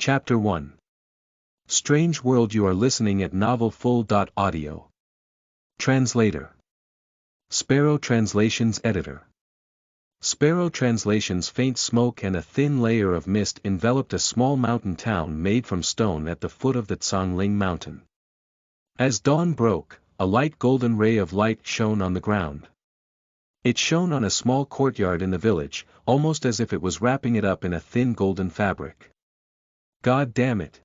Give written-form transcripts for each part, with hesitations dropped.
Chapter 1. Strange World. You are listening at novelfull.audio. Translator. Sparrow Translations Editor. Sparrow Translations. Faint smoke and a thin layer of mist enveloped a small mountain town made from stone at the foot of the Tsangling mountain. As dawn broke, a light golden ray of light shone on the ground. It shone on a small courtyard in the village, almost as if it was wrapping it up in a thin golden fabric. God damn it!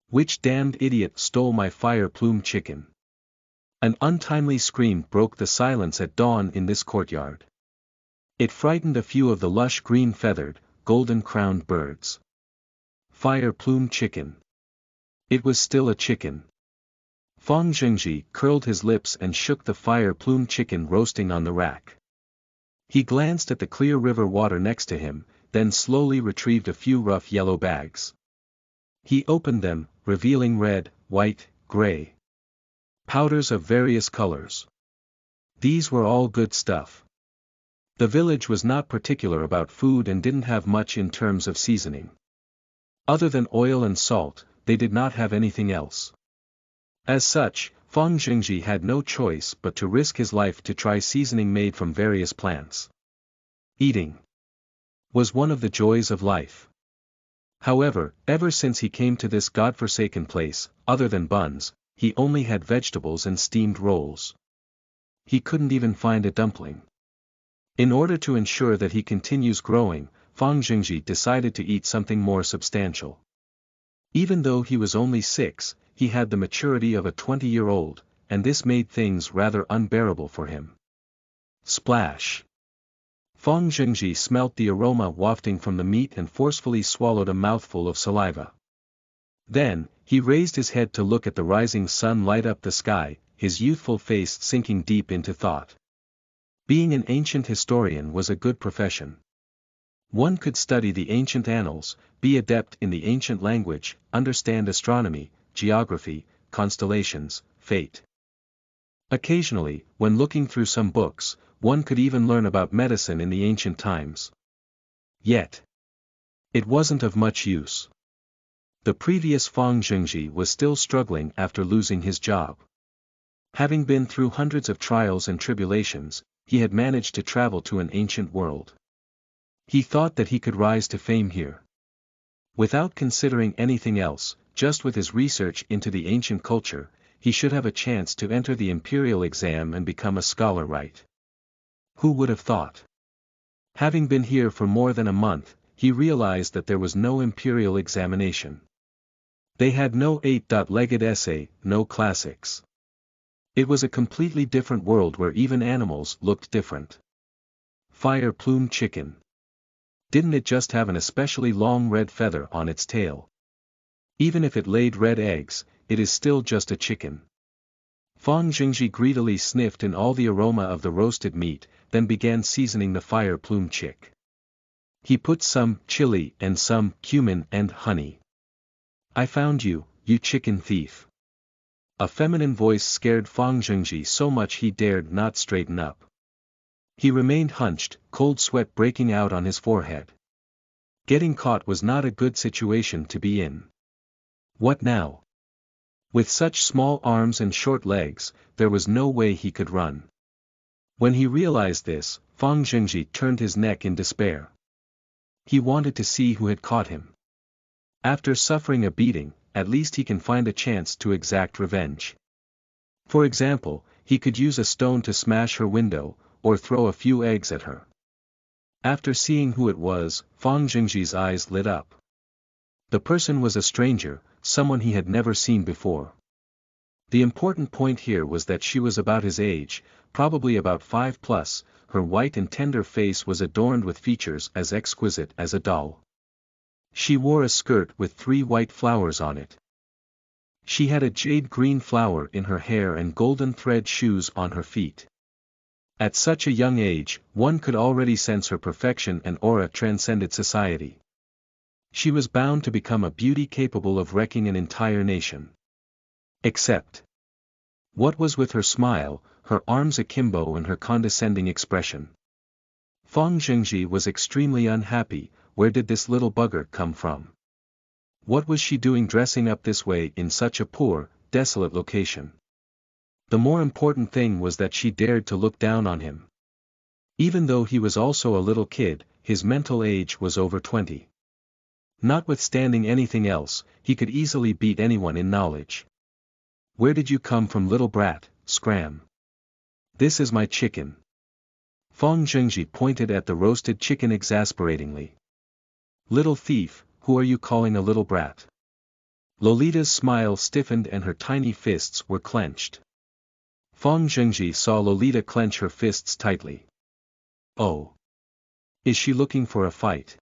Which damned idiot stole my fire plume chicken? An untimely scream broke the silence at dawn in this courtyard. It frightened a few of the lush green-feathered, golden-crowned birds. Fire plume chicken. It was still a chicken. Fang Zhengzhi curled his lips and shook the fire plume chicken roasting on the rack. He glanced at the clear river water next to him, then slowly retrieved a few rough yellow bags. He opened them, revealing red, white, gray powders of various colors. These were all good stuff. The village was not particular about food and didn't have much in terms of seasoning. Other than oil and salt, they did not have anything else. As such, Fang Zhengzhi had no choice but to risk his life to try seasoning made from various plants. Eating was one of the joys of life. However, ever since he came to this godforsaken place, other than buns, he only had vegetables and steamed rolls. He couldn't even find a dumpling. In order to ensure that he continues growing, Fang Zhengzhi decided to eat something more substantial. Even though he was only 6, he had the maturity of a 20-year-old, and this made things rather unbearable for him. Splash! Fang Zhengzhi smelt the aroma wafting from the meat and forcefully swallowed a mouthful of saliva. Then, he raised his head to look at the rising sun light up the sky, his youthful face sinking deep into thought. Being an ancient historian was a good profession. One could study the ancient annals, be adept in the ancient language, understand astronomy, geography, constellations, fate. Occasionally, when looking through some books, one could even learn about medicine in the ancient times. Yet, it wasn't of much use. The previous Fang Zhengzhi was still struggling after losing his job. Having been through hundreds of trials and tribulations, he had managed to travel to an ancient world. He thought that he could rise to fame here. Without considering anything else, just with his research into the ancient culture, he should have a chance to enter the imperial exam and become a scholar, right? Who would have thought? Having been here for more than a month, he realized that there was no imperial examination. They had no 8-legged essay, no classics. It was a completely different world where even animals looked different. Fire plume chicken. Didn't it just have an especially long red feather on its tail? Even if it laid red eggs, it is still just a chicken. Fang Zhengzhi greedily sniffed in all the aroma of the roasted meat, then began seasoning the fire plume chick. He put some chili and some cumin and honey. I found you, you chicken thief. A feminine voice scared Fang Zhengzhi so much he dared not straighten up. He remained hunched, cold sweat breaking out on his forehead. Getting caught was not a good situation to be in. What now? With such small arms and short legs, there was no way he could run. When he realized this, Fang Zhengzhi turned his neck in despair. He wanted to see who had caught him. After suffering a beating, at least he can find a chance to exact revenge. For example, he could use a stone to smash her window, or throw a few eggs at her. After seeing who it was, Fang Zhengzhi's eyes lit up. The person was a stranger, someone he had never seen before. The important point here was that she was about his age, probably about 5+, her white and tender face was adorned with features as exquisite as a doll. She wore a skirt with 3 white flowers on it. She had a jade green flower in her hair and golden thread shoes on her feet. At such a young age, one could already sense her perfection and aura transcended society. She was bound to become a beauty capable of wrecking an entire nation. Except, what was with her smile, her arms akimbo and her condescending expression? Fang Zhengzhi was extremely unhappy. Where did this little bugger come from? What was she doing dressing up this way in such a poor, desolate location? The more important thing was that she dared to look down on him. Even though he was also a little kid, his mental age was over 20. Notwithstanding anything else, he could easily beat anyone in knowledge. Where did you come from, little brat? Scram. This is my chicken. Fang Zhengji pointed at the roasted chicken exasperatingly. Little thief, who are you calling a little brat? Lolita's smile stiffened and her tiny fists were clenched. Fang Zhengji saw Lolita clench her fists tightly. Oh. Is she looking for a fight?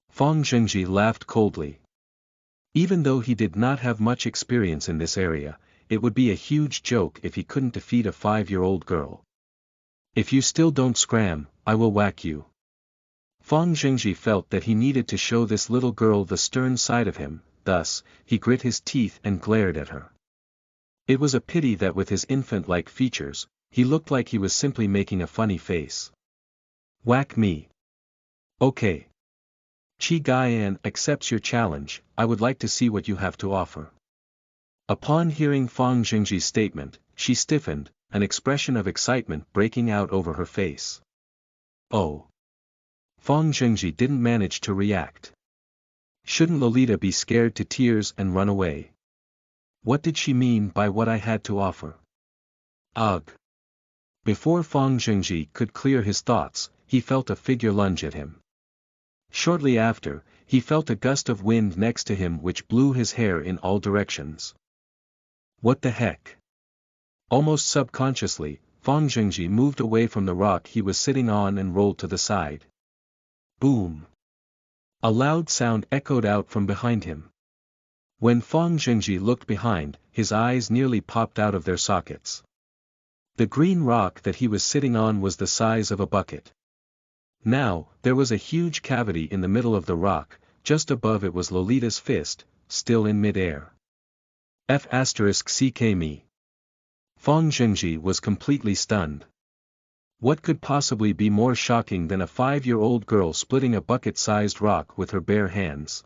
Fang Zhengji laughed coldly. Even though he did not have much experience in this area, it would be a huge joke if he couldn't defeat a 5-year-old girl. If you still don't scram, I will whack you. Fang Zhengji felt that he needed to show this little girl the stern side of him, thus, he grit his teeth and glared at her. It was a pity that with his infant-like features, he looked like he was simply making a funny face. Whack me. Okay. Qi Gaian accepts your challenge. I would like to see what you have to offer. Upon hearing Fang Zhengji's statement, she stiffened, an expression of excitement breaking out over her face. Oh. Fang Zhengji didn't manage to react. Shouldn't Lolita be scared to tears and run away? What did she mean by what I had to offer? Ugh. Before Fang Zhengji could clear his thoughts, he felt a figure lunge at him. Shortly after, he felt a gust of wind next to him which blew his hair in all directions. What the heck? Almost subconsciously, Fang Zhengji moved away from the rock he was sitting on and rolled to the side. Boom! A loud sound echoed out from behind him. When Fang Zhengji looked behind, his eyes nearly popped out of their sockets. The green rock that he was sitting on was the size of a bucket. Now, there was a huge cavity in the middle of the rock, just above it was Lolita's fist, still in mid-air. F***ck me. Fang Zhengji was completely stunned. What could possibly be more shocking than a 5-year-old girl splitting a bucket-sized rock with her bare hands?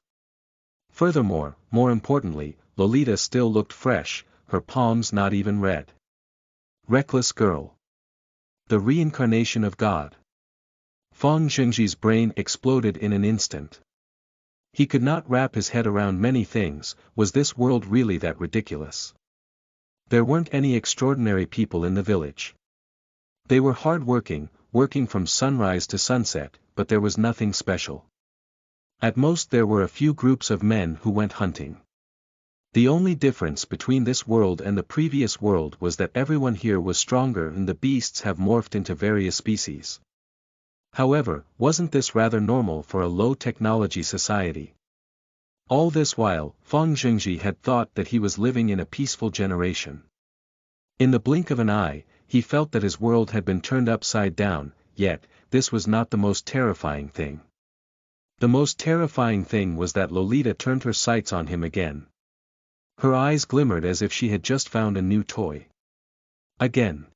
Furthermore, more importantly, Lolita still looked fresh, her palms not even red. Reckless girl. The reincarnation of God. Fang Zhengji's brain exploded in an instant. He could not wrap his head around many things. Was this world really that ridiculous? There weren't any extraordinary people in the village. They were hard-working, working from sunrise to sunset, but there was nothing special. At most there were a few groups of men who went hunting. The only difference between this world and the previous world was that everyone here was stronger and the beasts have morphed into various species. However, wasn't this rather normal for a low-technology society? All this while, Fang Zhengji had thought that he was living in a peaceful generation. In the blink of an eye, he felt that his world had been turned upside down, yet, this was not the most terrifying thing. The most terrifying thing was that Lolita turned her sights on him again. Her eyes glimmered as if she had just found a new toy. Again.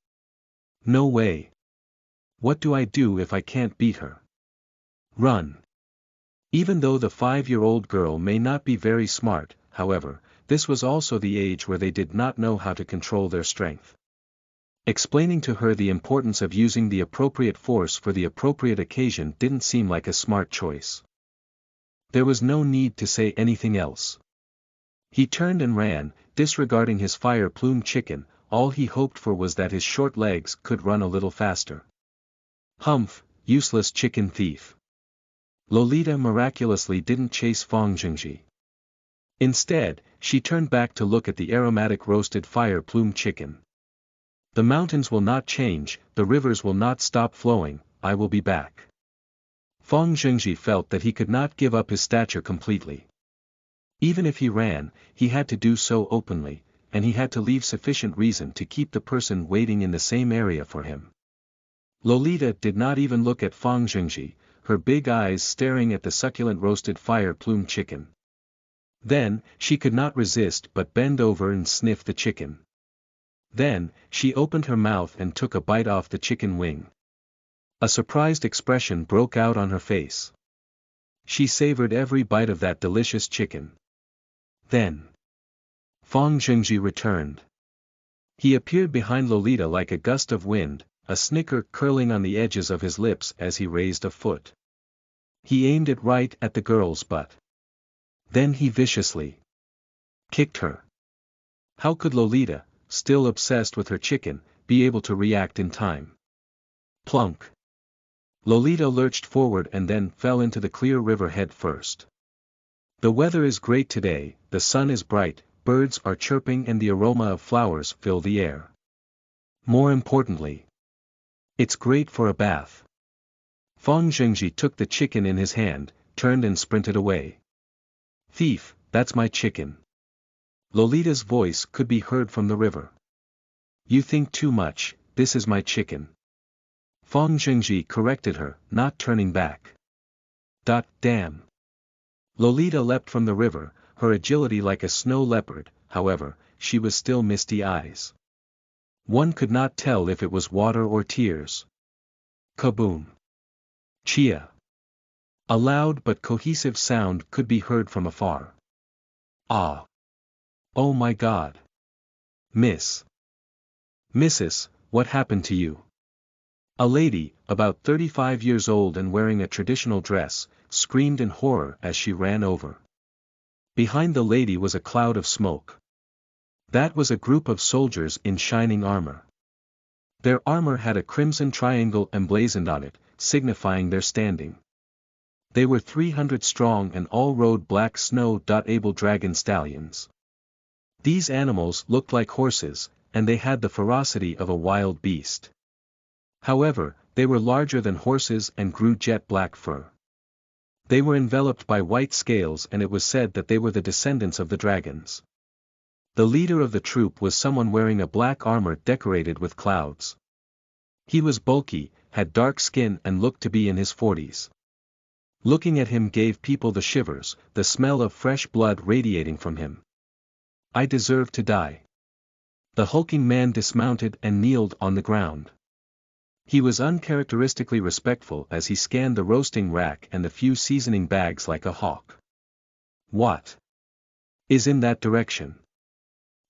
No way. What do I do if I can't beat her? Run. Even though the 5-year-old girl may not be very smart, however, this was also the age where they did not know how to control their strength. Explaining to her the importance of using the appropriate force for the appropriate occasion didn't seem like a smart choice. There was no need to say anything else. He turned and ran, disregarding his fire-plume chicken. All he hoped for was that his short legs could run a little faster. Humph, useless chicken thief. Lolita miraculously didn't chase Fang Zhengji. Instead, she turned back to look at the aromatic roasted fire-plume chicken. The mountains will not change, the rivers will not stop flowing, I will be back. Fang Zhengji felt that he could not give up his stature completely. Even if he ran, he had to do so openly, and he had to leave sufficient reason to keep the person waiting in the same area for him. Lolita did not even look at Fang Zhengji, her big eyes staring at the succulent roasted fire-plume chicken. Then, she could not resist but bend over and sniff the chicken. Then, she opened her mouth and took a bite off the chicken wing. A surprised expression broke out on her face. She savored every bite of that delicious chicken. Then Fang Zhengji returned. He appeared behind Lolita like a gust of wind, a snicker curling on the edges of his lips as he raised a foot. He aimed it right at the girl's butt. Then he viciously kicked her. How could Lolita, still obsessed with her chicken, be able to react in time? Plunk! Lolita lurched forward and then fell into the clear river head first. The weather is great today, the sun is bright, birds are chirping and the aroma of flowers fill the air. More importantly, it's great for a bath. Fang Zhengji took the chicken in his hand, turned and sprinted away. Thief, that's my chicken. Lolita's voice could be heard from the river. You think too much, this is my chicken. Fang Zhengji corrected her, not turning back. Damn. Lolita leapt from the river, her agility like a snow leopard, however, she was still misty eyes. One could not tell if it was water or tears. Kaboom! Chia! A loud but cohesive sound could be heard from afar. Ah! Oh my God! Mrs., what happened to you? A lady, about 35 years old and wearing a traditional dress, screamed in horror as she ran over. Behind the lady was a cloud of smoke. That was a group of soldiers in shining armor. Their armor had a crimson triangle emblazoned on it, signifying their standing. They were 300 strong and all rode black snow-able dragon stallions. These animals looked like horses, and they had the ferocity of a wild beast. However, they were larger than horses and grew jet black fur. They were enveloped by white scales and it was said that they were the descendants of the dragons. The leader of the troop was someone wearing a black armor decorated with clouds. He was bulky, had dark skin and looked to be in his 40s. Looking at him gave people the shivers, the smell of fresh blood radiating from him. I deserve to die. The hulking man dismounted and kneeled on the ground. He was uncharacteristically respectful as he scanned the roasting rack and the few seasoning bags like a hawk. What is in that direction?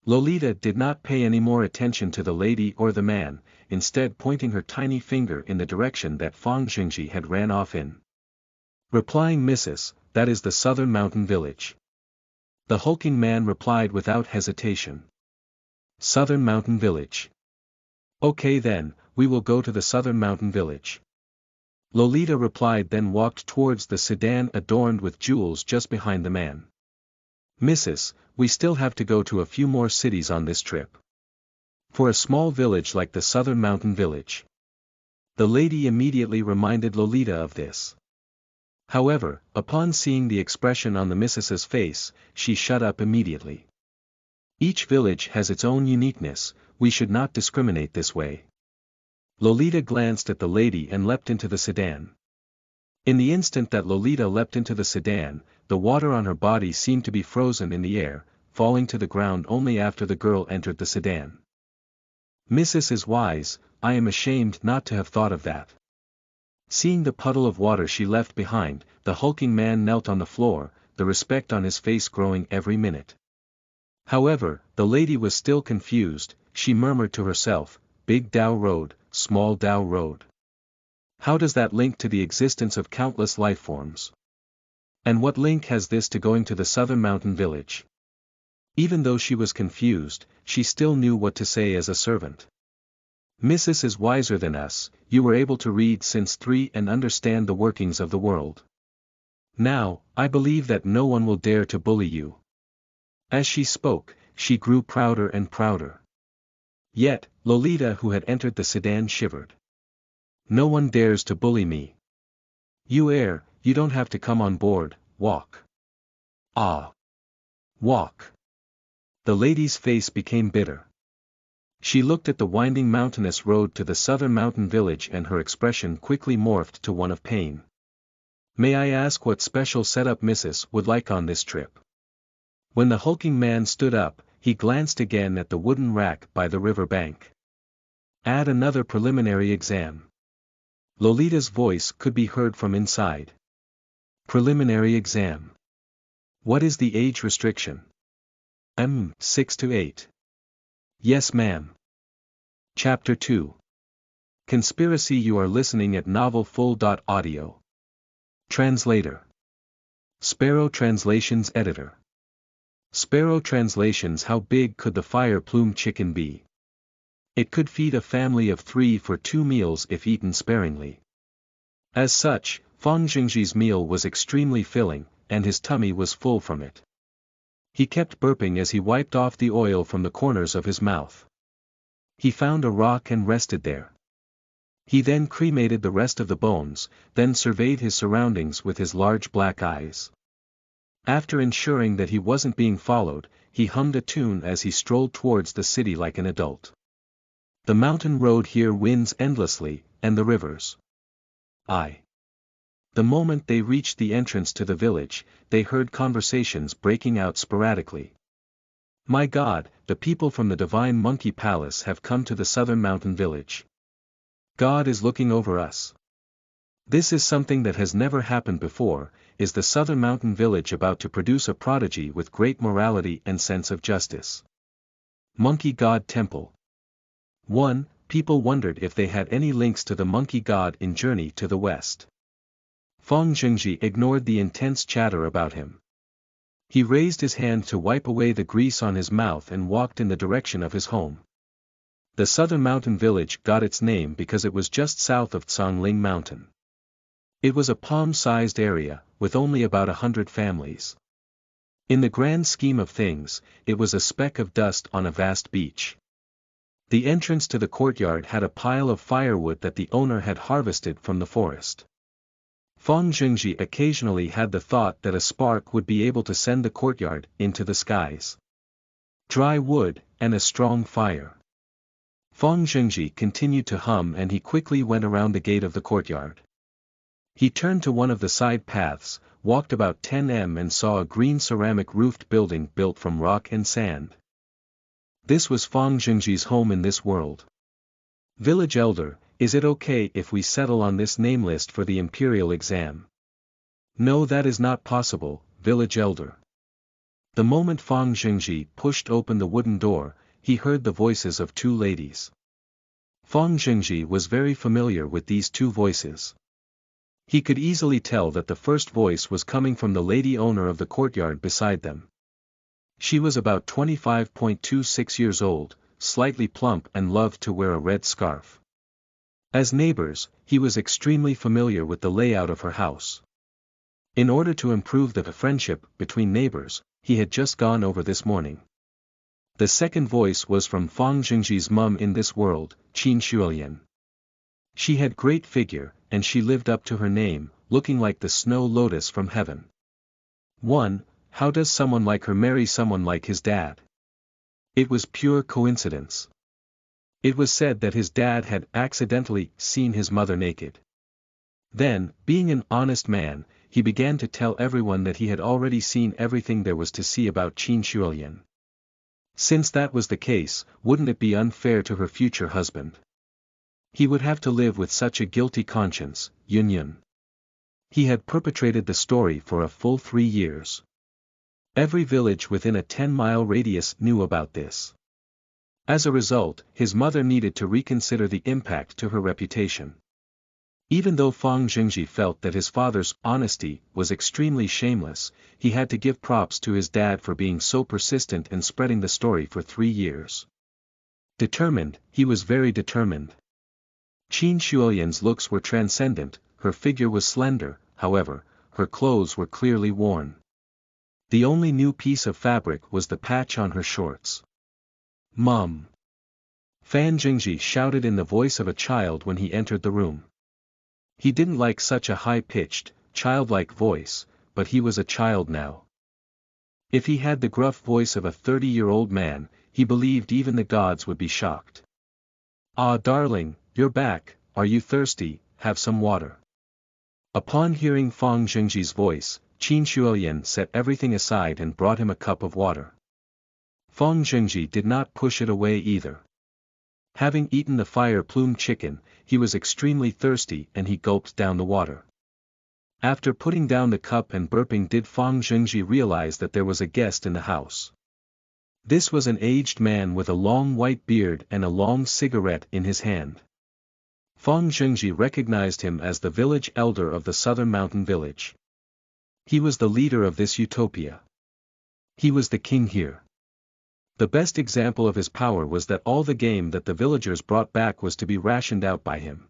Lolita did not pay any more attention to the lady or the man, instead pointing her tiny finger in the direction that Fang Zhengji had ran off in. Replying Mrs., that is the southern mountain village. The hulking man replied without hesitation. Southern mountain village. Okay then, we will go to the southern mountain village. Lolita replied then walked towards the sedan adorned with jewels just behind the man. Mrs., we still have to go to a few more cities on this trip. For a small village like the southern mountain village. The lady immediately reminded Lolita of this. However, upon seeing the expression on the Mrs.'s face, she shut up immediately. Each village has its own uniqueness, we should not discriminate this way. Lolita glanced at the lady and leapt into the sedan. In the instant that Lolita leapt into the sedan, the water on her body seemed to be frozen in the air, falling to the ground only after the girl entered the sedan. Mrs. is wise, I am ashamed not to have thought of that. Seeing the puddle of water she left behind, the hulking man knelt on the floor, the respect on his face growing every minute. However, the lady was still confused, she murmured to herself, Big Dao Road, Small Dao Road. How does that link to the existence of countless lifeforms? And what link has this to going to the southern mountain village? Even though she was confused, she still knew what to say as a servant. Mrs. is wiser than us, you were able to read since 3 and understand the workings of the world. Now, I believe that no one will dare to bully you. As she spoke, she grew prouder and prouder. Yet, Lolita who had entered the sedan shivered. No one dares to bully me. You don't have to come on board, walk. Ah. Walk. The lady's face became bitter. She looked at the winding mountainous road to the southern mountain village and her expression quickly morphed to one of pain. May I ask what special setup Mrs. would like on this trip? When the hulking man stood up, he glanced again at the wooden rack by the river bank. Add another preliminary exam. Lolita's voice could be heard from inside. Preliminary exam. What is the age restriction? 6 to 8. Yes, ma'am. Chapter 2. Conspiracy. You are listening at novelfull.audio. Translator. Sparrow Translations Editor. Sparrow Translations. How big could the fire plume chicken be? It could feed a family of 3 for 2 meals if eaten sparingly. As such, Fang Jingji's meal was extremely filling, and his tummy was full from it. He kept burping as he wiped off the oil from the corners of his mouth. He found a rock and rested there. He then cremated the rest of the bones, then surveyed his surroundings with his large black eyes. After ensuring that he wasn't being followed, he hummed a tune as he strolled towards the city like an adult. The mountain road here winds endlessly, and the rivers. The moment they reached the entrance to the village, they heard conversations breaking out sporadically. My God, the people from the Divine Monkey Palace have come to the southern mountain village. God is looking over us. This is something that has never happened before. Is the southern mountain village about to produce a prodigy with great morality and sense of justice? Monkey God Temple. 1. People wondered if they had any links to the monkey god in Journey to the West. Fang Jingji ignored the intense chatter about him. He raised his hand to wipe away the grease on his mouth and walked in the direction of his home. The southern mountain village got its name because it was just south of Cangling Mountain. It was a palm-sized area, with only about 100 families. In the grand scheme of things, it was a speck of dust on a vast beach. The entrance to the courtyard had a pile of firewood that the owner had harvested from the forest. Fang Jingji occasionally had the thought that a spark would be able to send the courtyard into the skies. Dry wood, and a strong fire. Fang Jingji continued to hum and he quickly went around the gate of the courtyard. He turned to one of the side paths, walked about 10 m and saw a green ceramic roofed building built from rock and sand. This was Fang Jingji's home in this world. Village Elder, is it okay if we settle on this name list for the imperial exam? No, that is not possible, Village Elder. The moment Fang Jingji pushed open the wooden door, he heard the voices of 2 ladies. Fang Jingji was very familiar with these 2 voices. He could easily tell that the first voice was coming from the lady owner of the courtyard beside them. She was about 25.26 years old, slightly plump and loved to wear a red scarf. As neighbors, he was extremely familiar with the layout of her house. In order to improve the friendship between neighbors, he had just gone over this morning. The second voice was from Fang Jingji's mum in this world, Qin Xuelian. She had great figure, and she lived up to her name, looking like the snow lotus from heaven. 1. How does someone like her marry someone like his dad? It was pure coincidence. It was said that his dad had accidentally seen his mother naked. Then, being an honest man, he began to tell everyone that he had already seen everything there was to see about Qin Xuelian. Since that was the case, wouldn't it be unfair to her future husband? He would have to live with such a guilty conscience, Yun. He had perpetrated the story for a full 3 years. Every village within a 10-mile radius knew about this. As a result, his mother needed to reconsider the impact to her reputation. Even though Fang Jingji felt that his father's honesty was extremely shameless, he had to give props to his dad for being so persistent and spreading the story for 3 years. Determined, he was very determined. Qin Xuelian's looks were transcendent, her figure was slender, however, her clothes were clearly worn. The only new piece of fabric was the patch on her shorts. Mum! Fan Jingji shouted in the voice of a child when he entered the room. He didn't like such a high-pitched, childlike voice, but he was a child now. If he had the gruff voice of a 30-year-old man, he believed even the gods would be shocked. Ah, darling, you're back, are you thirsty? Have some water. Upon hearing Fang Jingji's voice, Qin Xuelian set everything aside and brought him a cup of water. Fang Jingji did not push it away either. Having eaten the fire plume chicken, he was extremely thirsty and he gulped down the water. After putting down the cup and burping, did Fang Jingji realize that there was a guest in the house. This was an aged man with a long white beard and a long cigarette in his hand. Fang Zhengji recognized him as the village elder of the southern mountain village. He was the leader of this utopia. He was the king here. The best example of his power was that all the game that the villagers brought back was to be rationed out by him.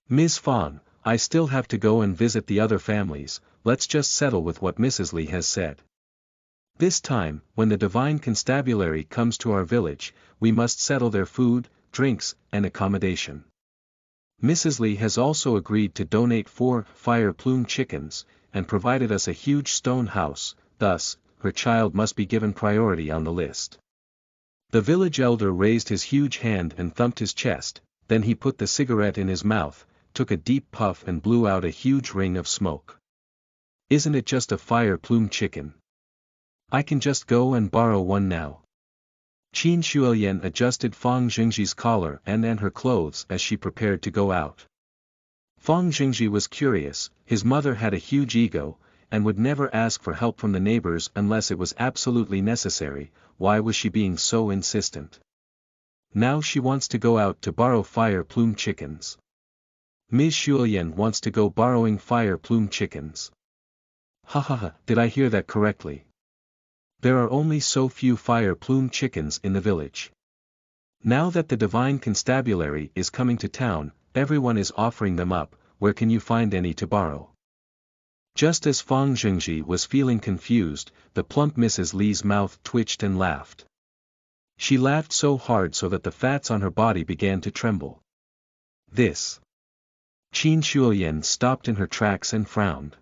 Ms. Fang, I still have to go and visit the other families, let's just settle with what Mrs. Li has said. This time, when the divine constabulary comes to our village, we must settle their food, drinks, and accommodation. Mrs. Li has also agreed to donate 4 fire plume chickens, and provided us a huge stone house, thus, her child must be given priority on the list. The village elder raised his huge hand and thumped his chest, then he put the cigarette in his mouth, took a deep puff and blew out a huge ring of smoke. Isn't it just a fire plume chicken? I can just go and borrow one now. Qin Shuoyan adjusted Fang Zhengji's collar and her clothes as she prepared to go out. Fang Zhengji was curious, his mother had a huge ego, and would never ask for help from the neighbors unless it was absolutely necessary. Why was she being so insistent? Now she wants to go out to borrow fire plume chickens. Ms. Shuoyan wants to go borrowing fire plume chickens. Ha ha ha, did I hear that correctly? There are only so few fire plume chickens in the village. Now that the divine constabulary is coming to town, everyone is offering them up, where can you find any to borrow? Just as Fang Zhengji was feeling confused, the plump Mrs. Li's mouth twitched and laughed. She laughed so hard so that the fats on her body began to tremble. This. Qin Shuoyan stopped in her tracks and frowned.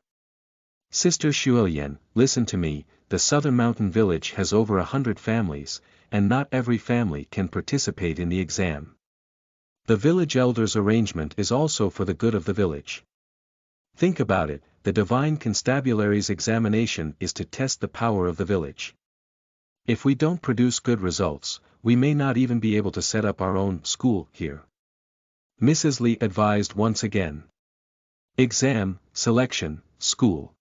Sister Shuoyan, listen to me, the southern mountain village has over 100 families, and not every family can participate in the exam. The village elder's arrangement is also for the good of the village. Think about it, the divine constabulary's examination is to test the power of the village. If we don't produce good results, we may not even be able to set up our own school here. Mrs. Li advised once again. Exam, selection, school.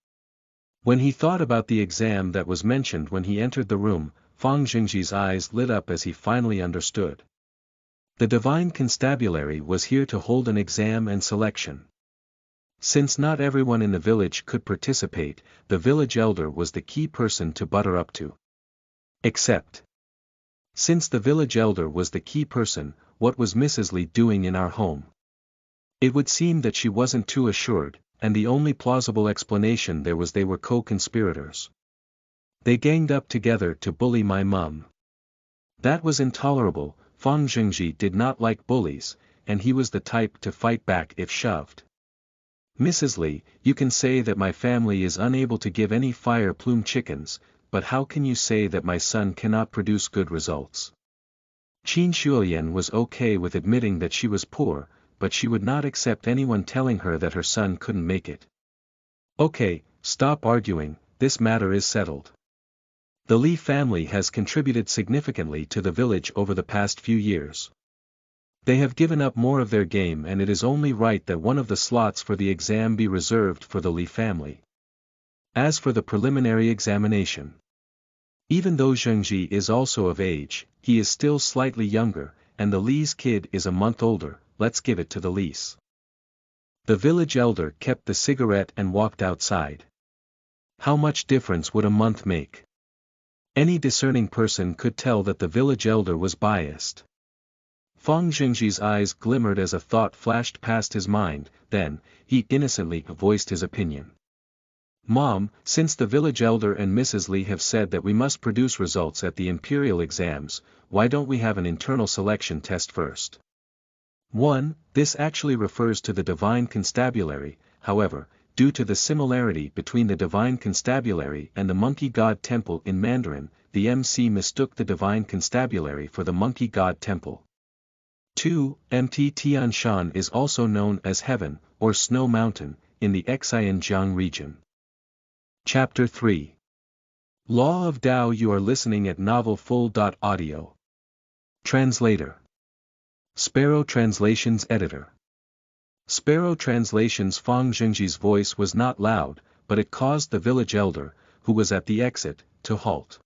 When he thought about the exam that was mentioned when he entered the room, Fang Zhengji's eyes lit up as he finally understood. The divine constabulary was here to hold an exam and selection. Since not everyone in the village could participate, the village elder was the key person to butter up to. Except. Since the village elder was the key person, what was Mrs. Li doing in our home? It would seem that she wasn't too assured, and the only plausible explanation there was they were co-conspirators. They ganged up together to bully my mum. That was intolerable. Fang Zhengji did not like bullies, and he was the type to fight back if shoved. Mrs. Li, you can say that my family is unable to give any fire plume chickens, but how can you say that my son cannot produce good results? Qin Shuoyan was okay with admitting that she was poor, but she would not accept anyone telling her that her son couldn't make it. Okay, stop arguing, this matter is settled. The Li family has contributed significantly to the village over the past few years. They have given up more of their game, and it is only right that one of the slots for the exam be reserved for the Li family. As for the preliminary examination, even though Zhengji is also of age, he is still slightly younger, and the Li's kid is a month older. Let's give it to the Li's. The village elder kept the cigarette and walked outside. How much difference would a month make? Any discerning person could tell that the village elder was biased. Fang Zhengji's eyes glimmered as a thought flashed past his mind, then, he innocently voiced his opinion. Mom, since the village elder and Mrs. Li have said that we must produce results at the imperial exams, why don't we have an internal selection test first? 1. This actually refers to the divine constabulary, however, due to the similarity between the divine constabulary and the monkey god temple in Mandarin, the MC mistook the divine constabulary for the monkey god temple. 2. Mt Tianshan is also known as Heaven, or Snow Mountain, in the Xianjiang region. Chapter 3. Law of Tao. You are listening at novelfull.audio. Translator. Sparrow Translations Editor. Sparrow Translations. Fang Zhengji's voice was not loud, but it caused the village elder, who was at the exit, to halt.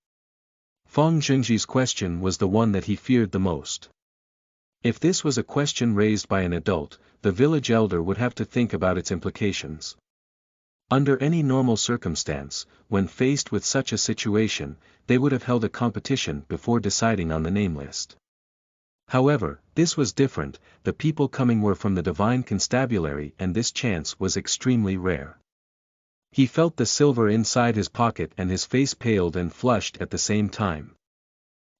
Fang Jingji's question was the one that he feared the most. If this was a question raised by an adult, the village elder would have to think about its implications. Under any normal circumstance, when faced with such a situation, they would have held a competition before deciding on the name list. However, this was different, the people coming were from the divine constabulary and this chance was extremely rare. He felt the silver inside his pocket and his face paled and flushed at the same time.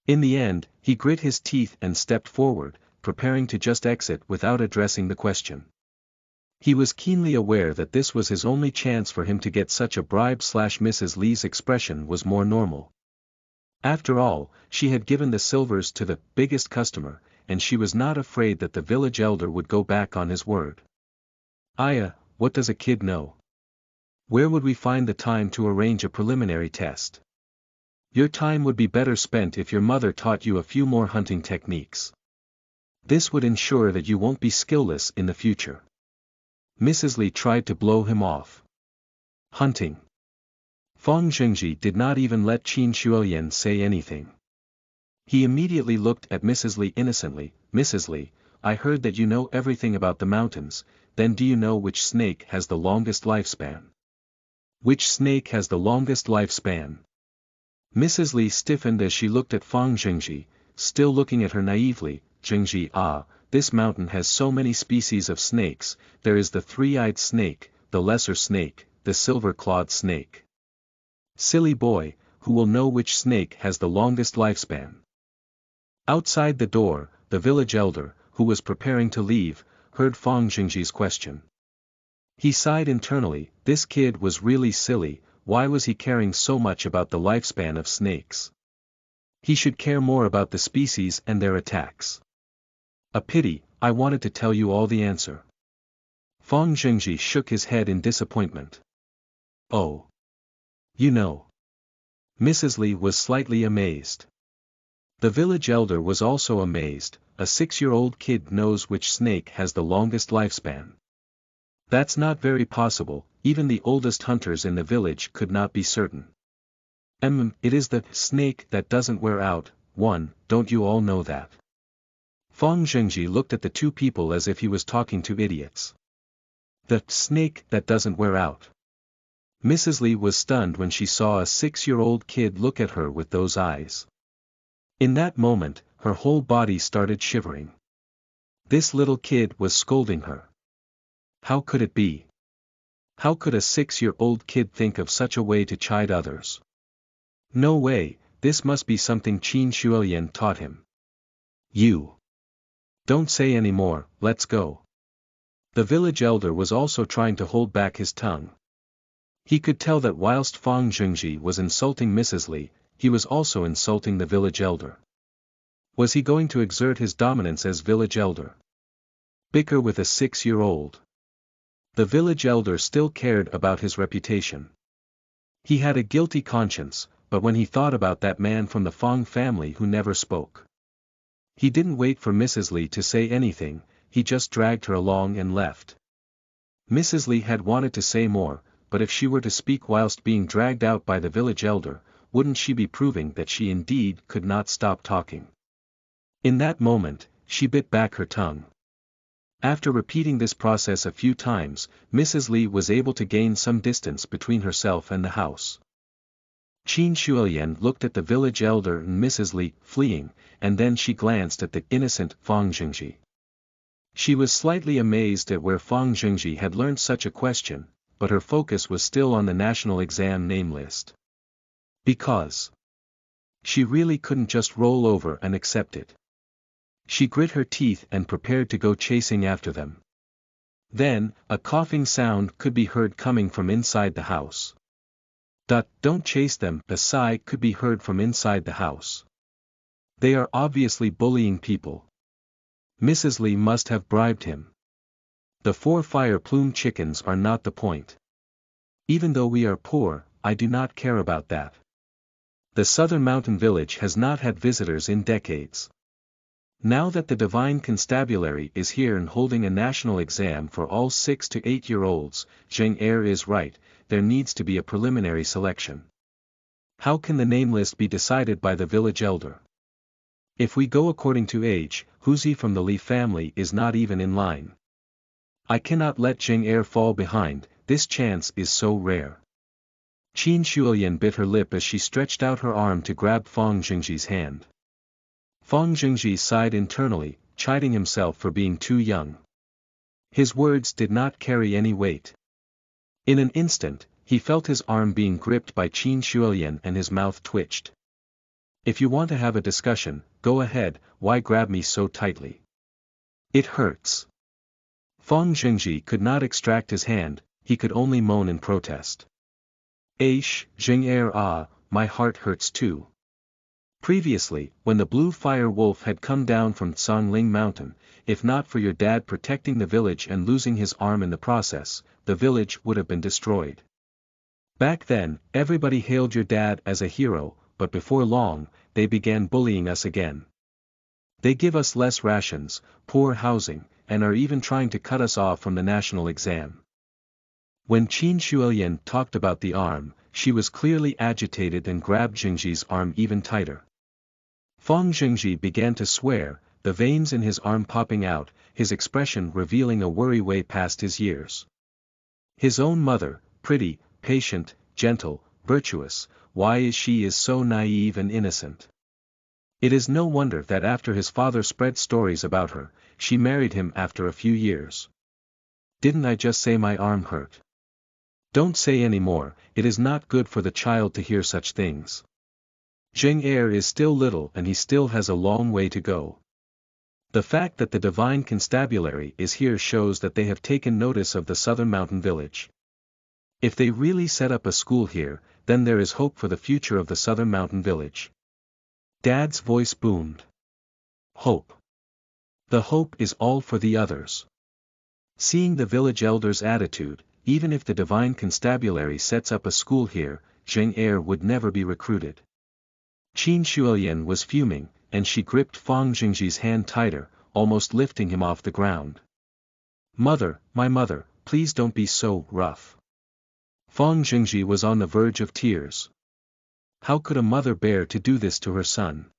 In the end, he grit his teeth and stepped forward, preparing to just exit without addressing the question. He was keenly aware that this was his only chance for him to get such a bribe. Mrs. Lee's expression was more normal. After all, she had given the silvers to the biggest customer, and she was not afraid that the village elder would go back on his word. Aya, what does a kid know? Where would we find the time to arrange a preliminary test? Your time would be better spent if your mother taught you a few more hunting techniques. This would ensure that you won't be skillless in the future. Mrs. Lee tried to blow him off. Hunting. Fang Jingji did not even let Qin Shuoyan say anything. He immediately looked at Mrs. Lee innocently. Mrs. Lee, I heard that you know everything about the mountains, then do you know which snake has the longest lifespan? Which snake has the longest lifespan? Mrs. Lee stiffened as she looked at Fang Jingji, still looking at her naively. Jingji, this mountain has so many species of snakes, there is the three-eyed snake, the lesser snake, the silver-clawed snake. Silly boy, who will know which snake has the longest lifespan? Outside the door, the village elder, who was preparing to leave, heard Fang Jingji's question. He sighed internally, this kid was really silly, why was he caring so much about the lifespan of snakes? He should care more about the species and their attacks. A pity, I wanted to tell you all the answer. Fang Jingji shook his head in disappointment. Oh. You know. Mrs. Lee was slightly amazed. The village elder was also amazed, a 6-year-old kid knows which snake has the longest lifespan. That's not very possible, even the oldest hunters in the village could not be certain. It is the snake that doesn't wear out, don't you all know that? Fang Jingji looked at the two people as if he was talking to idiots. The snake that doesn't wear out. Mrs. Lee was stunned when she saw a 6-year-old kid look at her with those eyes. In that moment, her whole body started shivering. This little kid was scolding her. How could it be? How could a 6-year-old kid think of such a way to chide others? No way, this must be something Qin Shuoyan taught him. You. Don't say any more, let's go. The village elder was also trying to hold back his tongue. He could tell that whilst Fang Jingji was insulting Mrs. Lee, he was also insulting the village elder. Was he going to exert his dominance as village elder? Bicker with a 6-year-old. The village elder still cared about his reputation. He had a guilty conscience, but when he thought about that man from the Fang family who never spoke. He didn't wait for Mrs. Lee to say anything, he just dragged her along and left. Mrs. Lee had wanted to say more, but if she were to speak whilst being dragged out by the village elder, wouldn't she be proving that she indeed could not stop talking? In that moment, she bit back her tongue. After repeating this process a few times, Mrs. Lee was able to gain some distance between herself and the house. Qin Shuoyan looked at the village elder and Mrs. Lee, fleeing, and then she glanced at the innocent Fang Jingji. She was slightly amazed at where Fang Jingji had learned such a question, but her focus was still on the national exam name list. Because she really couldn't just roll over and accept it. She grit her teeth and prepared to go chasing after them. Then, a coughing sound could be heard coming from inside the house. Don't chase them, a sigh could be heard from inside the house. They are obviously bullying people. Mrs. Lee must have bribed him. The 4 fire plume chickens are not the point. Even though we are poor, I do not care about that. The southern mountain village has not had visitors in decades. Now that the divine constabulary is here and holding a national exam for all 6 to 8-year-olds, Zheng Er is right, there needs to be a preliminary selection. How can the name list be decided by the village elder? If we go according to age, Huzi from the Li family is not even in line. I cannot let Jing Er fall behind, this chance is so rare. Qin Shuoyan bit her lip as she stretched out her arm to grab Fang Jingji's hand. Fang Jingji sighed internally, chiding himself for being too young. His words did not carry any weight. In an instant, he felt his arm being gripped by Qin Shuoyan and his mouth twitched. If you want to have a discussion, go ahead, why grab me so tightly? It hurts. Fang Jingji could not extract his hand, he could only moan in protest. Aish, Jing Er my heart hurts too. Previously, when the blue fire wolf had come down from Tsangling Mountain, if not for your dad protecting the village and losing his arm in the process, the village would have been destroyed. Back then, everybody hailed your dad as a hero, but before long, they began bullying us again. They give us less rations, poor housing, and are even trying to cut us off from the national exam. When Qin Shuoyan talked about the arm, she was clearly agitated and grabbed Jingji's arm even tighter. Fang Jingji began to swear, the veins in his arm popping out, his expression revealing a worry way past his years. His own mother, pretty, patient, gentle, virtuous, why is she so naive and innocent? It is no wonder that after his father spread stories about her, she married him after a few years. Didn't I just say my arm hurt? Don't say any more, it is not good for the child to hear such things. Jing Er is still little and he still has a long way to go. The fact that the divine constabulary is here shows that they have taken notice of the southern mountain village. If they really set up a school here, then there is hope for the future of the southern mountain village. Dad's voice boomed. Hope. The hope is all for the others. Seeing the village elder's attitude, even if the divine constabulary sets up a school here, Jing Er would never be recruited. Qin Shuoyan was fuming, and she gripped Fang Jingji's hand tighter, almost lifting him off the ground. Mother, my mother, please don't be so rough. Fang Jingji was on the verge of tears. How could a mother bear to do this to her son?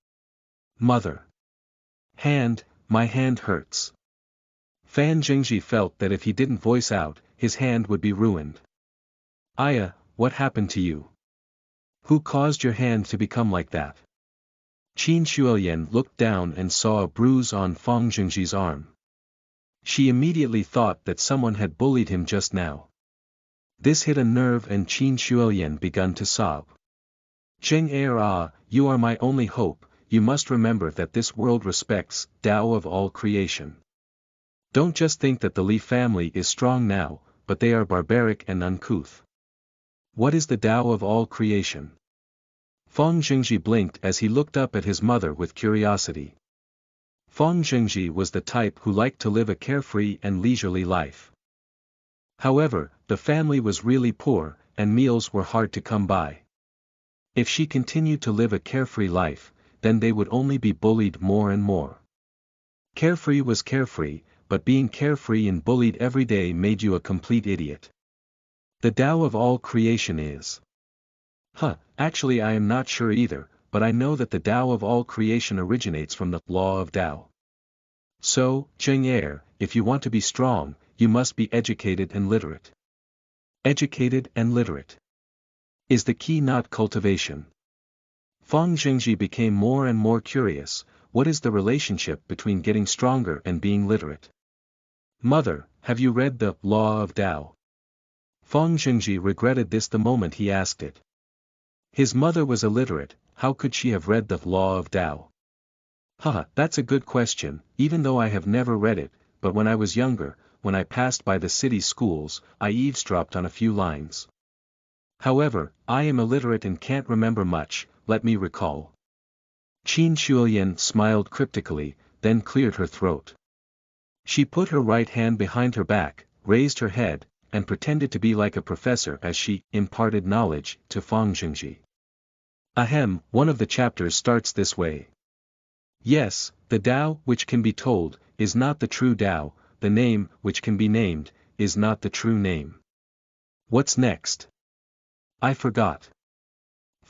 Mother. Hand, my hand hurts. Fan Jingji felt that if he didn't voice out, his hand would be ruined. Aya, what happened to you? Who caused your hand to become like that? Qin Shuoyan looked down and saw a bruise on Fang Jingji's arm. She immediately thought that someone had bullied him just now. This hit a nerve and Qin Shuoyan began to sob. Jing Er you are my only hope, you must remember that this world respects Tao of all creation. Don't just think that the Li family is strong now, but they are barbaric and uncouth. What is the Tao of all creation? Fang Jingji blinked as he looked up at his mother with curiosity. Fang Jingji was the type who liked to live a carefree and leisurely life. However, the family was really poor, and meals were hard to come by. If she continued to live a carefree life, then they would only be bullied more and more. Carefree was carefree, but being carefree and bullied every day made you a complete idiot. The Tao of all creation is. Actually I am not sure either, but I know that the Tao of all creation originates from the law of Tao. So, Jing Er, if you want to be strong, you must be educated and literate. Educated and literate. Is the key not cultivation? Fang Jingji became more and more curious, what is the relationship between getting stronger and being literate? Mother, have you read the Law of Tao? Fang Jingji regretted this the moment he asked it. His mother was illiterate, how could she have read the Law of Tao? That's a good question, even though I have never read it, but when I was younger, when I passed by the city schools, I eavesdropped on a few lines. However, I am illiterate and can't remember much, let me recall. Qin Shuoyan smiled cryptically, then cleared her throat. She put her right hand behind her back, raised her head, and pretended to be like a professor as she imparted knowledge to Fang Jingji. Ahem, one of the chapters starts this way. Yes, the Tao which can be told, is not the true Tao, the name which can be named, is not the true name. What's next? I forgot.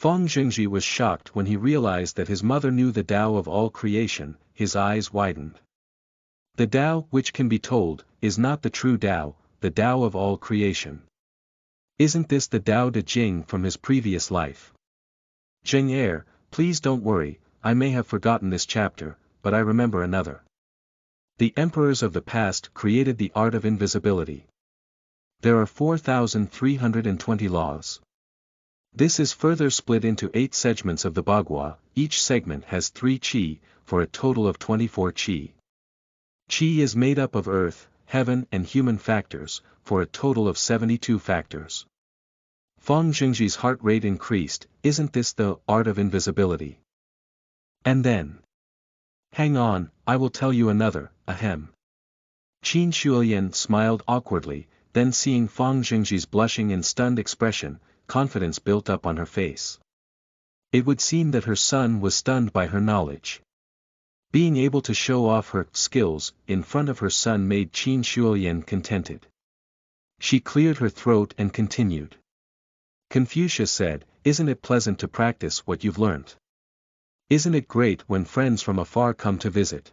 Feng Jingji was shocked when he realized that his mother knew the Tao of all creation. His eyes widened. The Tao, which can be told, is not the true Tao, the Tao of all creation. Isn't this the Tao De Jing from his previous life? Jing Er, please don't worry, I may have forgotten this chapter, but I remember another. The emperors of the past created the art of invisibility. There are 4,320 laws. This is further split into 8 segments of the Bagua, each segment has 3 qi, for a total of 24 qi. Qi is made up of earth, heaven and human factors, for a total of 72 factors. Feng Jingji's heart rate increased. Isn't this the art of invisibility? And then. Hang on, I will tell you another, ahem. Qin Shulian smiled awkwardly, then seeing Feng Jingji's blushing and stunned expression, confidence built up on her face. It would seem that her son was stunned by her knowledge. Being able to show off her skills in front of her son made Qin Shulian contented. She cleared her throat and continued. Confucius said, "Isn't it pleasant to practice what you've learnt? Isn't it great when friends from afar come to visit?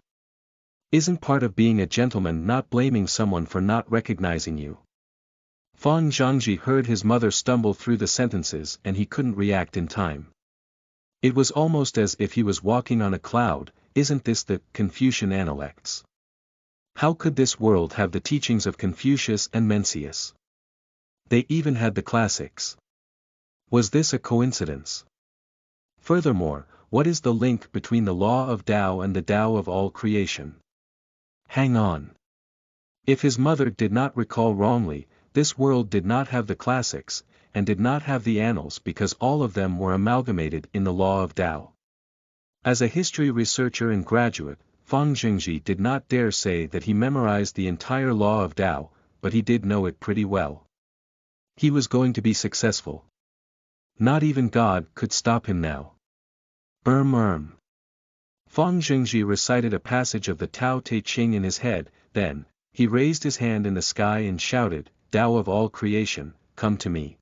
Isn't part of being a gentleman not blaming someone for not recognizing you?" Feng Zhangji heard his mother stumble through the sentences and he couldn't react in time. It was almost as if he was walking on a cloud. Isn't this the Confucian Analects? How could this world have the teachings of Confucius and Mencius? They even had the classics. Was this a coincidence? Furthermore, what is the link between the law of Tao and the Tao of all creation? Hang on. If his mother did not recall wrongly, this world did not have the classics, and did not have the annals because all of them were amalgamated in the law of Tao. As a history researcher and graduate, Feng Jingji did not dare say that he memorized the entire law of Tao, but he did know it pretty well. He was going to be successful. Not even God could stop him now. Feng Jingji recited a passage of the Tao Te Ching in his head, then, he raised his hand in the sky and shouted, "Tao of all creation, come to me."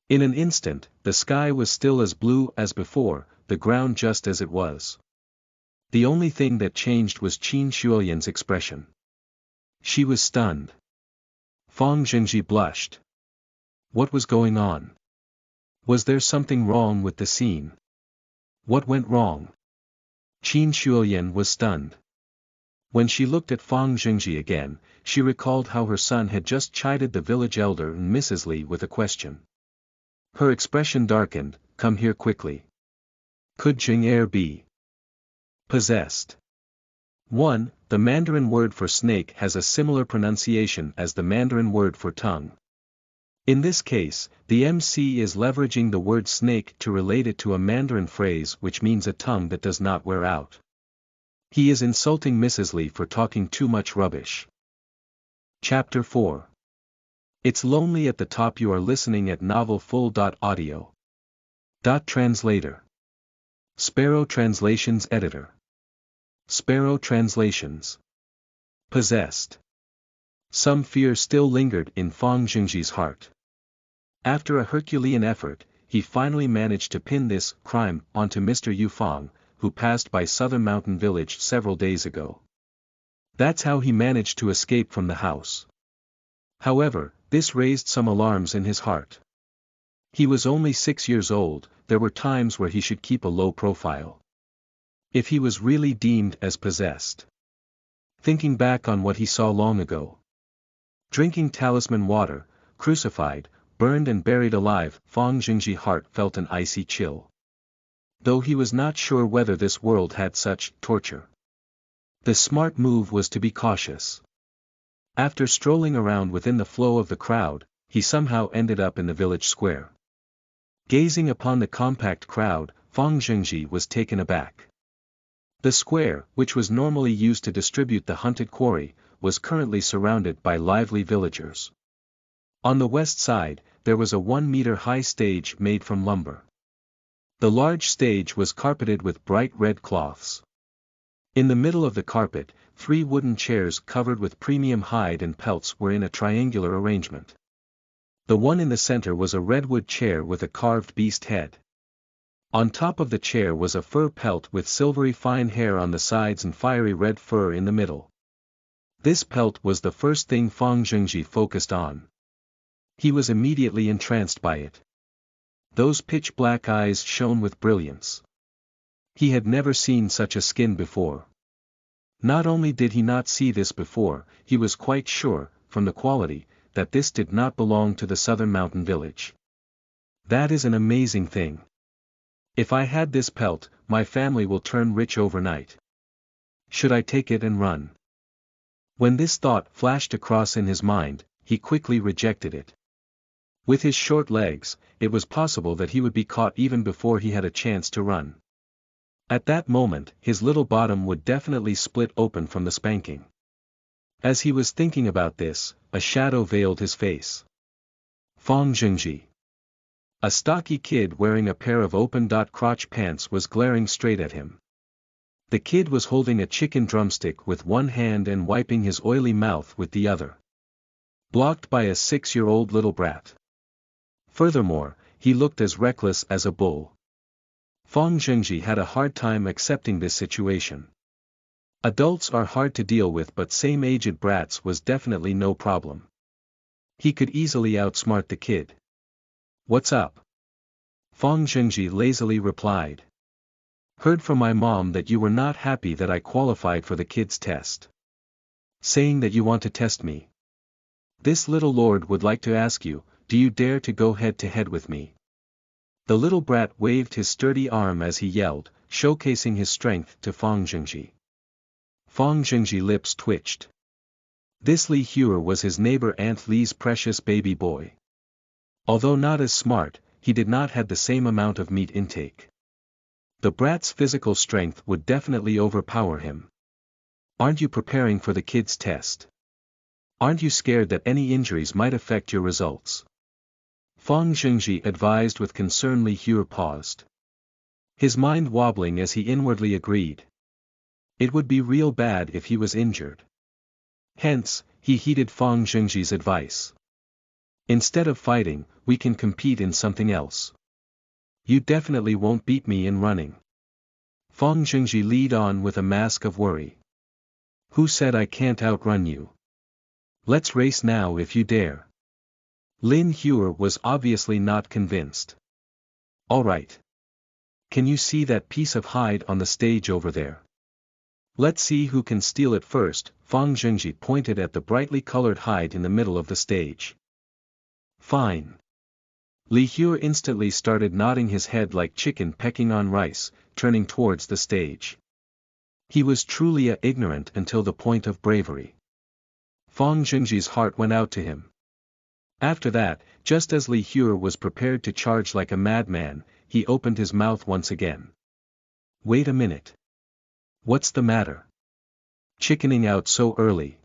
In an instant, the sky was still as blue as before, the ground just as it was. The only thing that changed was Qin Shulian's expression. She was stunned. Feng Jingji blushed. What was going on? Was there something wrong with the scene? What went wrong? Qin Shulian was stunned. When she looked at Feng Jingji again, she recalled how her son had just chided the village elder and Mrs. Li with a question. Her expression darkened. Come here quickly. Could Jing Er be possessed? 1. The Mandarin word for snake has a similar pronunciation as the Mandarin word for tongue. In this case, the MC is leveraging the word snake to relate it to a Mandarin phrase which means a tongue that does not wear out. He is insulting Mrs. Li for talking too much rubbish. Chapter 4. It's lonely at the top. You are listening at novelfull.audio. Translator. Sparrow Translations Editor. Sparrow Translations. Possessed. Some fear still lingered in Feng Jingji's heart. After a Herculean effort, he finally managed to pin this crime onto Mr. Yu Feng, who passed by Southern Mountain Village several days ago. That's how he managed to escape from the house. However, this raised some alarms in his heart. He was only 6 years old. There were times where he should keep a low profile. If he was really deemed as possessed. Thinking back on what he saw long ago. Drinking talisman water, crucified, burned and buried alive, Feng Jingji's heart felt an icy chill. Though he was not sure whether this world had such torture. The smart move was to be cautious. After strolling around within the flow of the crowd, he somehow ended up in the village square. Gazing upon the compact crowd, Feng Jingji was taken aback. The square, which was normally used to distribute the hunted quarry, was currently surrounded by lively villagers. On the west side, there was a 1-meter-high stage made from lumber. The large stage was carpeted with bright red cloths. In the middle of the carpet, 3 wooden chairs covered with premium hide and pelts were in a triangular arrangement. The one in the center was a redwood chair with a carved beast head. On top of the chair was a fur pelt with silvery fine hair on the sides and fiery red fur in the middle. This pelt was the first thing Fang Zhengji focused on. He was immediately entranced by it. Those pitch-black eyes shone with brilliance. He had never seen such a skin before. Not only did he not see this before, he was quite sure, from the quality, that this did not belong to the southern mountain village. That is an amazing thing. If I had this pelt, my family will turn rich overnight. Should I take it and run? When this thought flashed across in his mind, he quickly rejected it. With his short legs, it was possible that he would be caught even before he had a chance to run. At that moment, his little bottom would definitely split open from the spanking. As he was thinking about this, a shadow veiled his face. Fang Zhengji. A stocky kid wearing a pair of open-crotch pants was glaring straight at him. The kid was holding a chicken drumstick with one hand and wiping his oily mouth with the other. Blocked by a 6-year-old little brat. Furthermore, he looked as reckless as a bull. Fang Zhengji had a hard time accepting this situation. Adults are hard to deal with, but same-aged brats was definitely no problem. He could easily outsmart the kid. What's up? Fang Zhengji lazily replied. Heard from my mom that you were not happy that I qualified for the kids' test. Saying that you want to test me. This little lord would like to ask you, do you dare to go head-to-head with me? The little brat waved his sturdy arm as he yelled, showcasing his strength to Fang Zhengji. Fang Zhengji's lips twitched. This Li Huer was his neighbor Aunt Li's precious baby boy. Although not as smart, he did not have the same amount of meat intake. The brat's physical strength would definitely overpower him. Aren't you preparing for the kids' test? Aren't you scared that any injuries might affect your results? Fang Zhengji advised with concern. Li Huer paused. His mind wobbling as he inwardly agreed. It would be real bad if he was injured. Hence, he heeded Fang Zhengji's advice. Instead of fighting, we can compete in something else. You definitely won't beat me in running. Fang Zhengji lead on with a mask of worry. Who said I can't outrun you? Let's race now if you dare. Lin Huer was obviously not convinced. Alright. Can you see that piece of hide on the stage over there? Let's see who can steal it first. Fang Zhengji pointed at the brightly colored hide in the middle of the stage. Fine. Li Huer instantly started nodding his head like chicken pecking on rice, turning towards the stage. He was truly ignorant until the point of bravery. Fang Zhengji's heart went out to him. After that, just as Li Huer was prepared to charge like a madman, he opened his mouth once again. Wait a minute. What's the matter? Chickening out so early?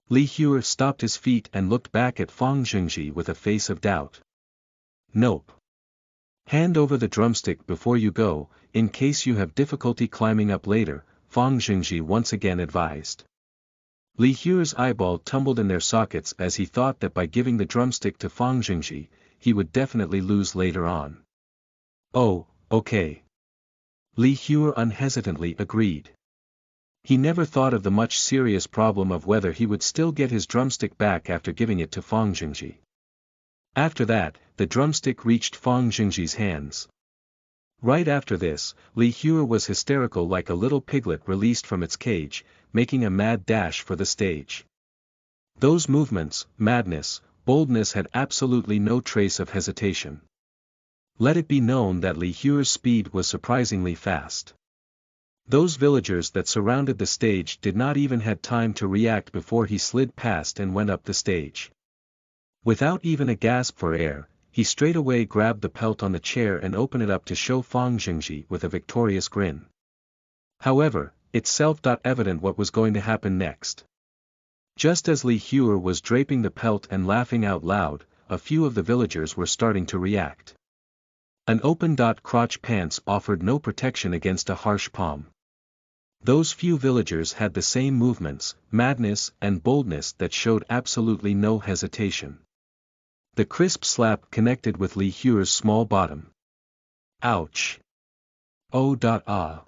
Li Huer stopped his feet and looked back at Fang Zhengji with a face of doubt. Nope. Hand over the drumstick before you go, in case you have difficulty climbing up later, Fang Zhengji once again advised. Li Huer's eyeball tumbled in their sockets as he thought that by giving the drumstick to Fang Zhengji, he would definitely lose later on. Oh, okay. Li Huer unhesitantly agreed. He never thought of the much serious problem of whether he would still get his drumstick back after giving it to Fang Zhengji. After that, the drumstick reached Fang Zhengji's hands. Right after this, Li Huer was hysterical like a little piglet released from its cage, making a mad dash for the stage. Those movements, madness, boldness had absolutely no trace of hesitation. Let it be known that Li Huer's speed was surprisingly fast. Those villagers that surrounded the stage did not even have time to react before he slid past and went up the stage. Without even a gasp for air, he straightaway grabbed the pelt on the chair and opened it up to show Fang Zhengji with a victorious grin. However, it's self-evident what was going to happen next. Just as Li Huer was draping the pelt and laughing out loud, a few of the villagers were starting to react. An open-crotch pants offered no protection against a harsh palm. Those few villagers had the same movements, madness and boldness that showed absolutely no hesitation. The crisp slap connected with Li Huer's small bottom. Ouch! Oh. Ah.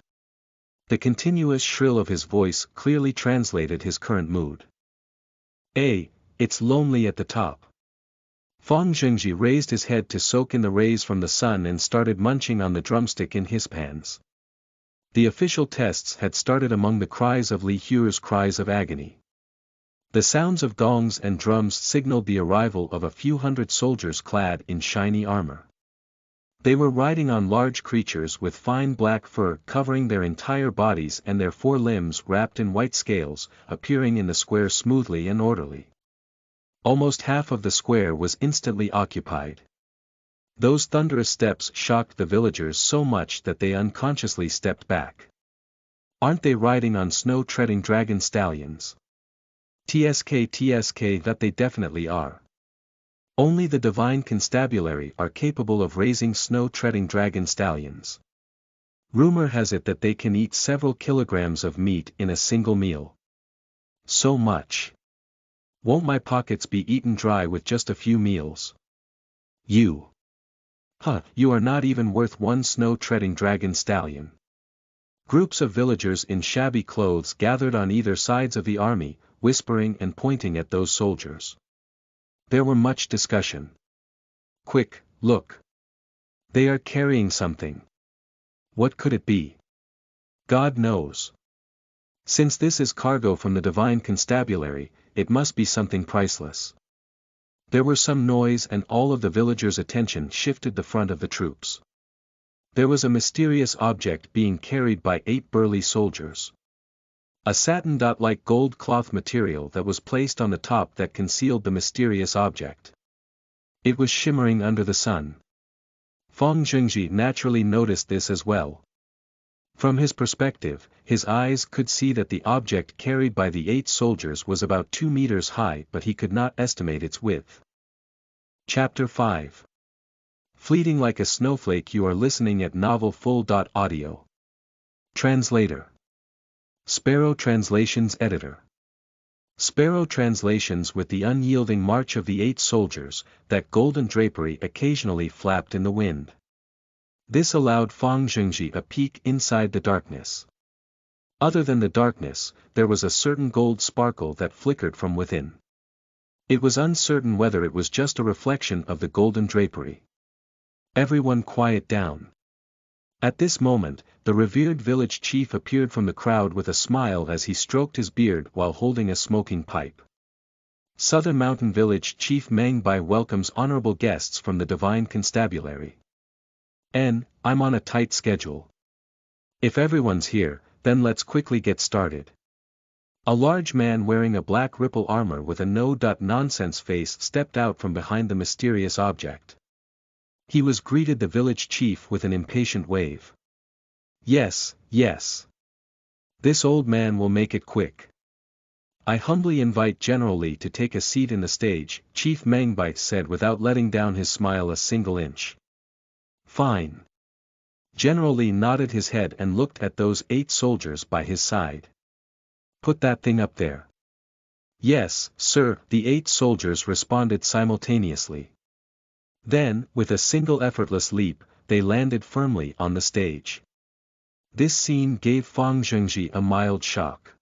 The continuous shrill of his voice clearly translated his current mood. It's lonely at the top. Fang Zhengji raised his head to soak in the rays from the sun and started munching on the drumstick in his hands. The official tests had started among the cries of Li Huer's cries of agony. The sounds of gongs and drums signaled the arrival of a few hundred soldiers clad in shiny armor. They were riding on large creatures with fine black fur covering their entire bodies and their 4 limbs wrapped in white scales, appearing in the square smoothly and orderly. Almost half of the square was instantly occupied. Those thunderous steps shocked the villagers so much that they unconsciously stepped back. Aren't they riding on snow-treading dragon stallions? TSK that they definitely are. Only the divine constabulary are capable of raising snow-treading dragon stallions. Rumor has it that they can eat several kilograms of meat in a single meal. So much. Won't my pockets be eaten dry with just a few meals? You are not even worth 1 snow-treading dragon stallion. Groups of villagers in shabby clothes gathered on either sides of the army, whispering and pointing at those soldiers. There were much discussion. Quick, look. They are carrying something. What could it be? God knows. Since this is cargo from the divine constabulary, it must be something priceless. There was some noise and all of the villagers' attention shifted the front of the troops. There was a mysterious object being carried by 8 burly soldiers. A satin-like gold cloth material that was placed on the top that concealed the mysterious object. It was shimmering under the sun. Fang Zhengji naturally noticed this as well. From his perspective, his eyes could see that the object carried by the 8 soldiers was about 2 meters high, but he could not estimate its width. Chapter 5. Fleeting like a snowflake. You are listening at novelfull.audio. Translator. Sparrow Translations Editor. Sparrow Translations. With the unyielding march of the 8 soldiers, that golden drapery occasionally flapped in the wind. This allowed Fang Zhengji a peek inside the darkness. Other than the darkness, there was a certain gold sparkle that flickered from within. It was uncertain whether it was just a reflection of the golden drapery. Everyone quiet down. At this moment, the revered village chief appeared from the crowd with a smile as he stroked his beard while holding a smoking pipe. Southern Mountain Village Chief Meng Bai welcomes honorable guests from the Divine Constabulary. I'm on a tight schedule. If everyone's here, then let's quickly get started. A large man wearing a black ripple armor with a no-nonsense face stepped out from behind the mysterious object. He was greeted the village chief with an impatient wave. Yes. This old man will make it quick. I humbly invite General Li to take a seat in the stage, Chief Meng Bai said without letting down his smile a single inch. Fine. General Li nodded his head and looked at those 8 soldiers by his side. Put that thing up there. Yes, sir, the 8 soldiers responded simultaneously. Then, with a single effortless leap, they landed firmly on the stage. This scene gave Fang Zhengji a mild shock.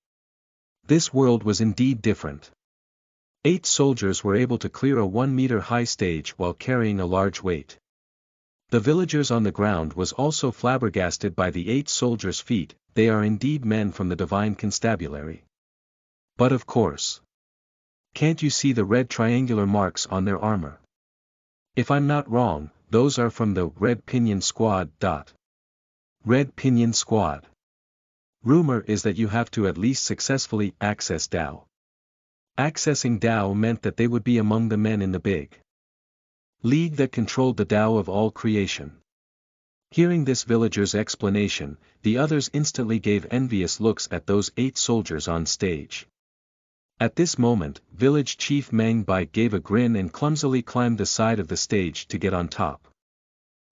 This world was indeed different. 8 soldiers were able to clear a 1-meter-high stage while carrying a large weight. The villagers on the ground was also flabbergasted by the 8 soldiers' feat. They are indeed men from the Divine Constabulary. But of course. Can't you see the red triangular marks on their armor? If I'm not wrong, those are from the Red Pinion Squad. Red Pinion Squad. Rumor is that you have to at least successfully access Dao. Accessing Dao meant that they would be among the men in the big league that controlled the Dao of all creation. Hearing this villager's explanation, the others instantly gave envious looks at those 8 soldiers on stage. At this moment, village chief Meng Bai gave a grin and clumsily climbed the side of the stage to get on top.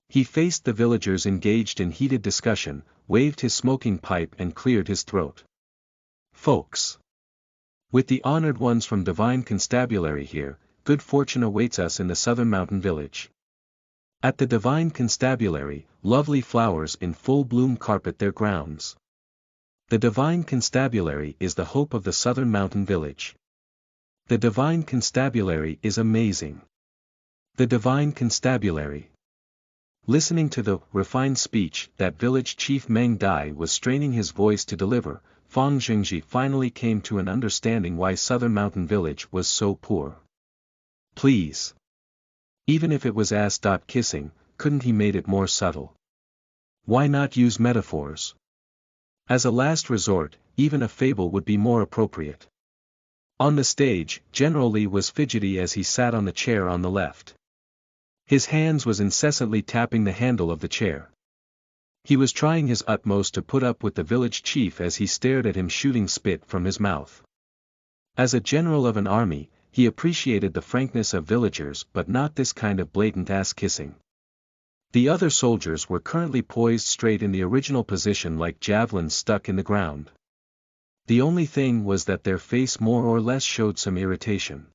He faced the villagers engaged in heated discussion, waved his smoking pipe and cleared his throat. Folks. With the honored ones from Divine Constabulary here, good fortune awaits us in the southern mountain village. At the divine constabulary, lovely flowers in full bloom carpet their grounds. The divine constabulary is the hope of the southern mountain village. The divine constabulary is amazing. The divine constabulary. Listening to the refined speech that village chief Meng Dai was straining his voice to deliver, Fang Xingji finally came to an understanding why southern mountain village was so poor. Please. Even if it was ass-kissing, couldn't he made it more subtle? Why not use metaphors? As a last resort, even a fable would be more appropriate. On the stage, General Li was fidgety as he sat on the chair on the left. His hands was incessantly tapping the handle of the chair. He was trying his utmost to put up with the village chief as he stared at him shooting spit from his mouth. As a general of an army, he appreciated the frankness of villagers but not this kind of blatant ass-kissing. The other soldiers were currently poised straight in the original position like javelins stuck in the ground. The only thing was that their face more or less showed some irritation.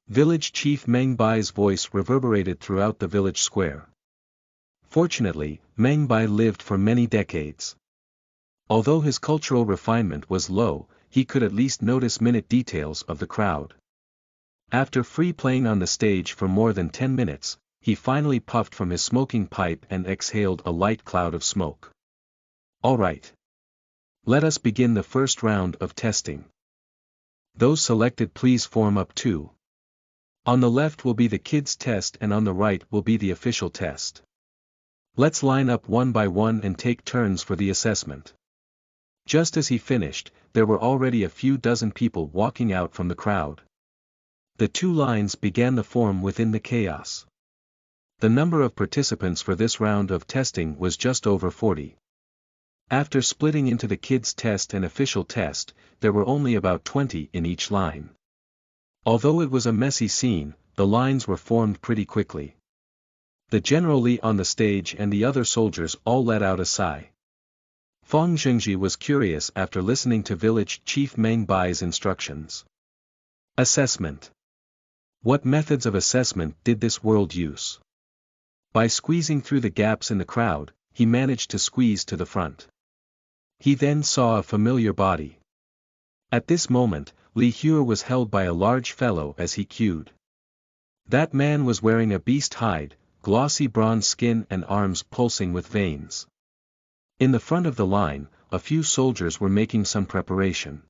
Village Chief Meng Bai's voice reverberated throughout the village square. Fortunately, Meng Bai lived for many decades. Although his cultural refinement was low, he could at least notice minute details of the crowd. After free playing on the stage for more than 10 minutes, he finally puffed from his smoking pipe and exhaled a light cloud of smoke. All right. Let us begin the first round of testing. Those selected please form up too. On the left will be the kids' test and on the right will be the official test. Let's line up one by one and take turns for the assessment. Just as he finished, there were already a few dozen people walking out from the crowd. The two lines began to form within the chaos. The number of participants for this round of testing was just over 40. After splitting into the kids' test and official test, there were only about 20 in each line. Although it was a messy scene, the lines were formed pretty quickly. The General Li on the stage and the other soldiers all let out a sigh. Fang Xingji was curious after listening to village chief Meng Bai's instructions. Assessment. What methods of assessment did this world use? By squeezing through the gaps in the crowd, he managed to squeeze to the front. He then saw a familiar body. At this moment, Li Hue was held by a large fellow as he queued. That man was wearing a beast hide, glossy bronze skin and arms pulsing with veins. In the front of the line, a few soldiers were making some preparation.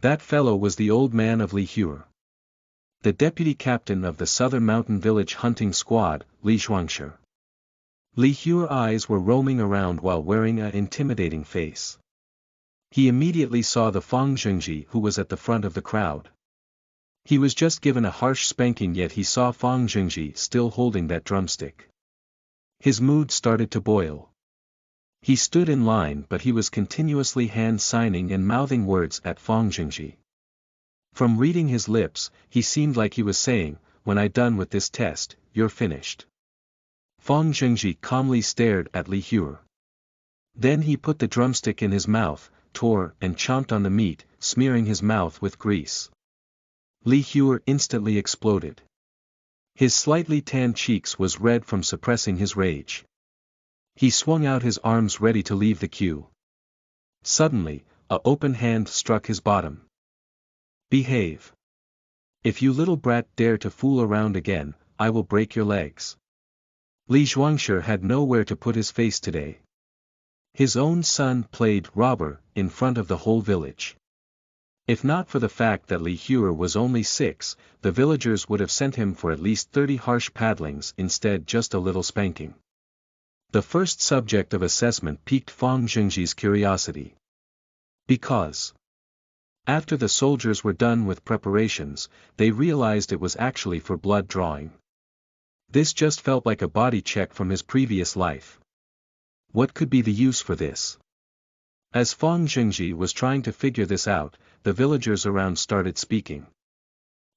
That fellow was the old man of Li Hue. The deputy captain of the Southern Mountain Village hunting squad, Li Zhuangshi. Li Hue's eyes were roaming around while wearing an intimidating face. He immediately saw the Fang Xingji who was at the front of the crowd. He was just given a harsh spanking yet he saw Fang Xingji still holding that drumstick. His mood started to boil. He stood in line but he was continuously hand-signing and mouthing words at Fang Xingji. From reading his lips, he seemed like he was saying, "When I'm done with this test, you're finished." Fang Xingji calmly stared at Li Hue. Then he put the drumstick in his mouth, tore and chomped on the meat, smearing his mouth with grease. Li Hue instantly exploded. His slightly tanned cheeks was red from suppressing his rage. He swung out his arms ready to leave the queue. Suddenly, a open hand struck his bottom. Behave. If you little brat dare to fool around again, I will break your legs. Li Zhuangshi had nowhere to put his face today. His own son played robber in front of the whole village. If not for the fact that Li Hue was only 6, the villagers would have sent him for at least 30 harsh paddlings instead just a little spanking. The first subject of assessment piqued Fang Xingji's curiosity. Because after the soldiers were done with preparations, they realized it was actually for blood drawing. This just felt like a body check from his previous life. What could be the use for this? As Fang Xingji was trying to figure this out, the villagers around started speaking.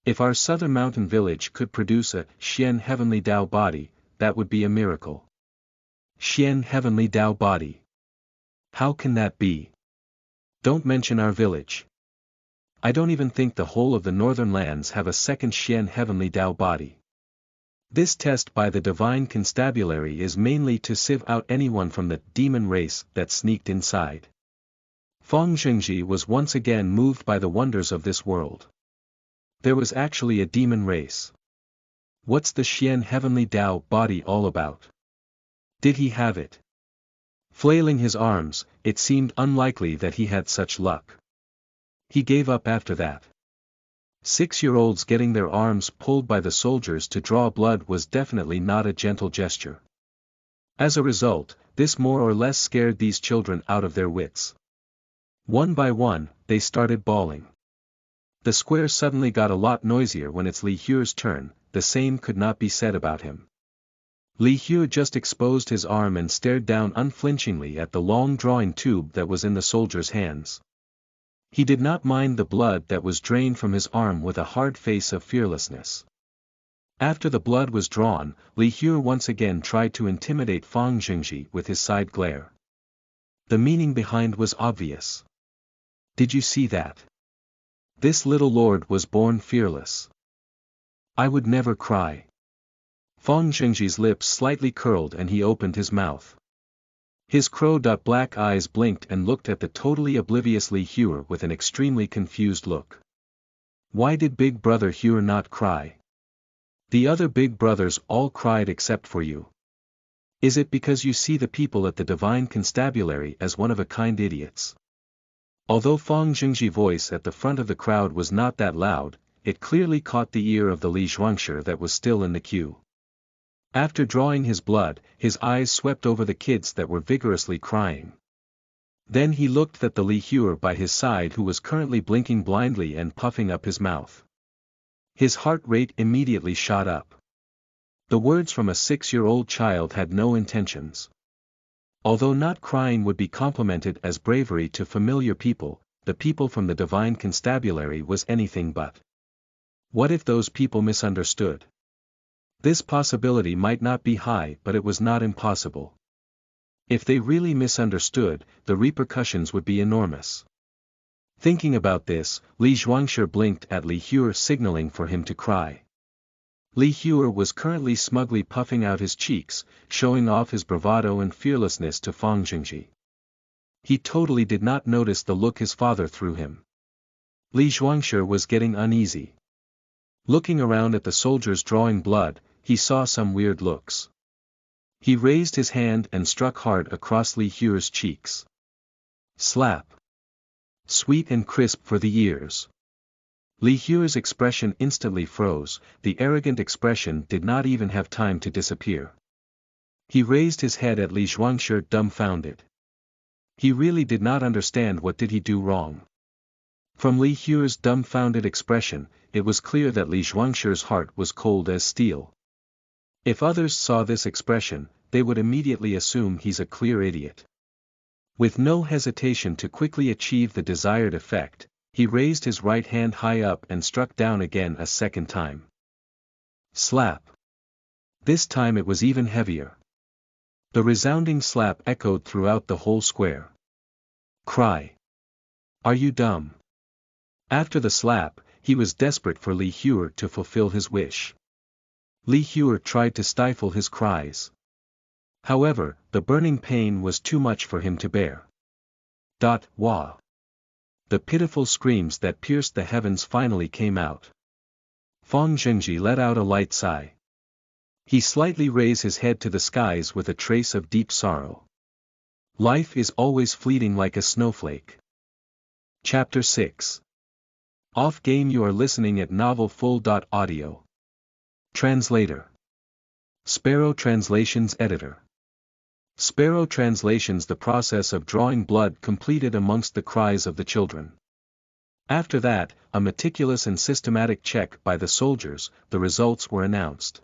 If our southern mountain village could produce a Xian heavenly Dao body, that would be a miracle. Xian heavenly Dao body. How can that be? Don't mention our village. I don't even think the whole of the northern lands have a second Xian heavenly Tao body. This test by the divine constabulary is mainly to sieve out anyone from the demon race that sneaked inside. Feng Zhengji was once again moved by the wonders of this world. There was actually a demon race. What's the Xian heavenly Tao body all about? Did he have it? Flailing his arms, it seemed unlikely that he had such luck. He gave up after that. 6-year-olds getting their arms pulled by the soldiers to draw blood was definitely not a gentle gesture. As a result, this more or less scared these children out of their wits. One by one, they started bawling. The square suddenly got a lot noisier when it's Li Hue's turn. The same could not be said about him. Li Hue just exposed his arm and stared down unflinchingly at the long drawing tube that was in the soldier's hands. He did not mind the blood that was drained from his arm with a hard face of fearlessness. After the blood was drawn, Li Hue once again tried to intimidate Feng Zhengji with his side glare. The meaning behind was obvious. Did you see that? This little lord was born fearless. I would never cry. Feng Zhengji's lips slightly curled and he opened his mouth. His crow-black eyes blinked and looked at the totally oblivious Li Hue with an extremely confused look. Why did Big Brother Hue not cry? The other big brothers all cried except for you. Is it because you see the people at the divine constabulary as one-of-a-kind idiots? Although Feng Zhengji's voice at the front of the crowd was not that loud, it clearly caught the ear of the Li Zhuangshi that was still in the queue. After drawing his blood, his eyes swept over the kids that were vigorously crying. Then he looked at the Li Hue by his side who was currently blinking blindly and puffing up his mouth. His heart rate immediately shot up. The words from a 6-year-old child had no intentions. Although not crying would be complimented as bravery to familiar people, the people from the divine constabulary was anything but. What if those people misunderstood? This possibility might not be high, but it was not impossible. If they really misunderstood, the repercussions would be enormous. Thinking about this, Li Zhuangshi blinked at Li Hue signaling for him to cry. Li Hue was currently smugly puffing out his cheeks, showing off his bravado and fearlessness to Feng Zhengji. He totally did not notice the look his father threw him. Li Zhuangshi was getting uneasy. Looking around at the soldiers drawing blood, he saw some weird looks. He raised his hand and struck hard across Li Hue's cheeks. Slap. Sweet and crisp for the ears. Li Hue's expression instantly froze, the arrogant expression did not even have time to disappear. He raised his head at Li Zhuangshi dumbfounded. He really did not understand what did he do wrong. From Li Hue's dumbfounded expression, it was clear that Li Zhuangshi's heart was cold as steel. If others saw this expression, they would immediately assume he's a clear idiot. With no hesitation to quickly achieve the desired effect, he raised his right hand high up and struck down again a second time. Slap. This time it was even heavier. The resounding slap echoed throughout the whole square. Cry. Are you dumb? After the slap, he was desperate for Li Hue to fulfill his wish. Li Hue tried to stifle his cries. However, the burning pain was too much for him to bear. Wah. The pitiful screams that pierced the heavens finally came out. Feng Zhengji let out a light sigh. He slightly raised his head to the skies with a trace of deep sorrow. Life is always fleeting like a snowflake. Chapter 6. Off game. You are listening at novelfull.audio. Translator. Sparrow Translations Editor. Sparrow Translations. The process of drawing blood completed amongst the cries of the children. After that, a meticulous and systematic check by the soldiers, the results were announced.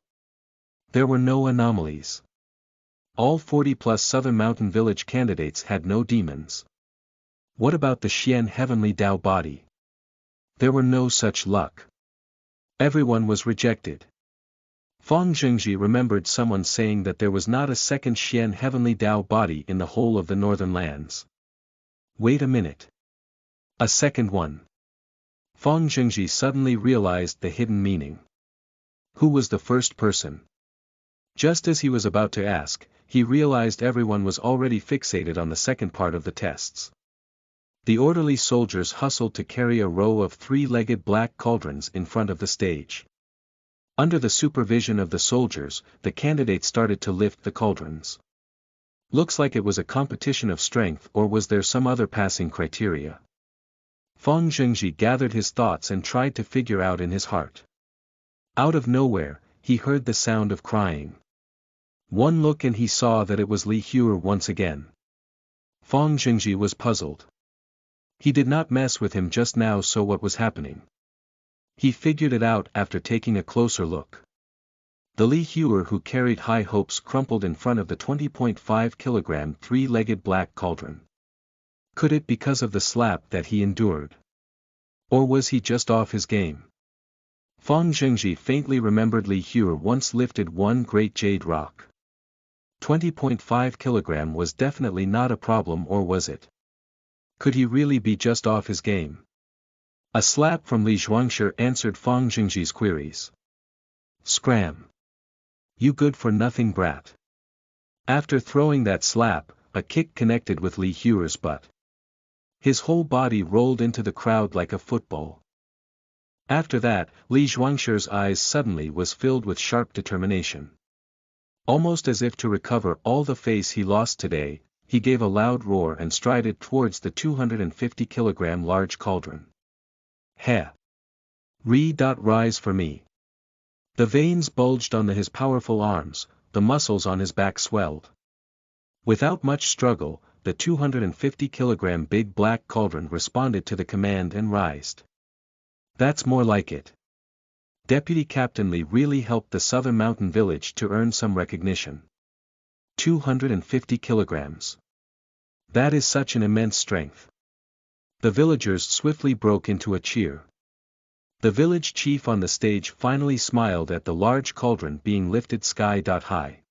There were no anomalies. All 40+ Southern Mountain Village candidates had no demons. What about the Xian Heavenly Tao body? There were no such luck. Everyone was rejected. Feng Zhengji remembered someone saying that there was not a second Xian Heavenly Tao body in the whole of the northern lands. Wait a minute. A second one. Fang Zhengji suddenly realized the hidden meaning. Who was the first person? Just as he was about to ask, he realized everyone was already fixated on the second part of the tests. The orderly soldiers hustled to carry a row of three-legged black cauldrons in front of the stage. Under the supervision of the soldiers, the candidates started to lift the cauldrons. Looks like it was a competition of strength, or was there some other passing criteria? Fang Zhengji gathered his thoughts and tried to figure out in his heart. Out of nowhere, he heard the sound of crying. One look and he saw that it was Li Huer once again. Fang Zhengji was puzzled. He did not mess with him just now, so what was happening? He figured it out after taking a closer look. The Li Huer who carried high hopes crumpled in front of the 20.5 kilogram three-legged black cauldron. Could it be because of the slap that he endured? Or was he just off his game? Fang Zhengji faintly remembered Li Huer once lifted one great jade rock. 20.5 kilogram was definitely not a problem, or was it? Could he really be just off his game? A slap from Li Zhuangshi answered Fang Zhengji's queries. Scram! You good-for-nothing brat. After throwing that slap, a kick connected with Li Huer's butt. His whole body rolled into the crowd like a football. After that, Li Zhuangshi's eyes suddenly was filled with sharp determination. Almost as if to recover all the face he lost today, he gave a loud roar and strided towards the 250 kilogram large cauldron. Heh! Rise for me. The veins bulged on his powerful arms, the muscles on his back swelled. Without much struggle, the 250 kilogram big black cauldron responded to the command and rised. That's more like it. Deputy Captain Li really helped the Southern Mountain Village to earn some recognition. 250 kilograms. That is such an immense strength. The villagers swiftly broke into a cheer. The village chief on the stage finally smiled at the large cauldron being lifted sky-high.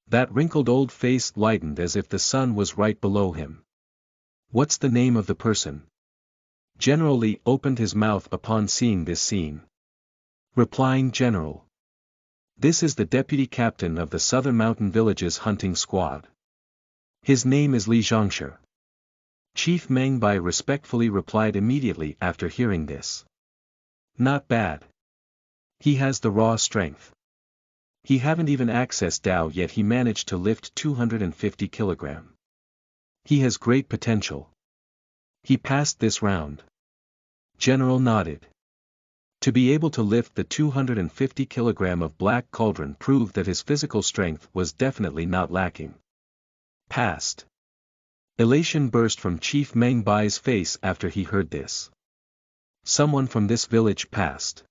That wrinkled old face lightened as if the sun was right below him. What's the name of the person? General Li opened his mouth upon seeing this scene. Replying General. This is the deputy captain of the Southern Mountain Village's hunting squad. His name is Li Zhuangshi. Chief Meng Bai respectfully replied immediately after hearing this. Not bad. He has the raw strength. He haven't even accessed Dao yet, he managed to lift 250 kilogram. He has great potential. He passed this round. General nodded. To be able to lift the 250 kilogram of black cauldron proved that his physical strength was definitely not lacking. Passed. Elation burst from Chief Meng Bai's face after he heard this. Someone from this village passed.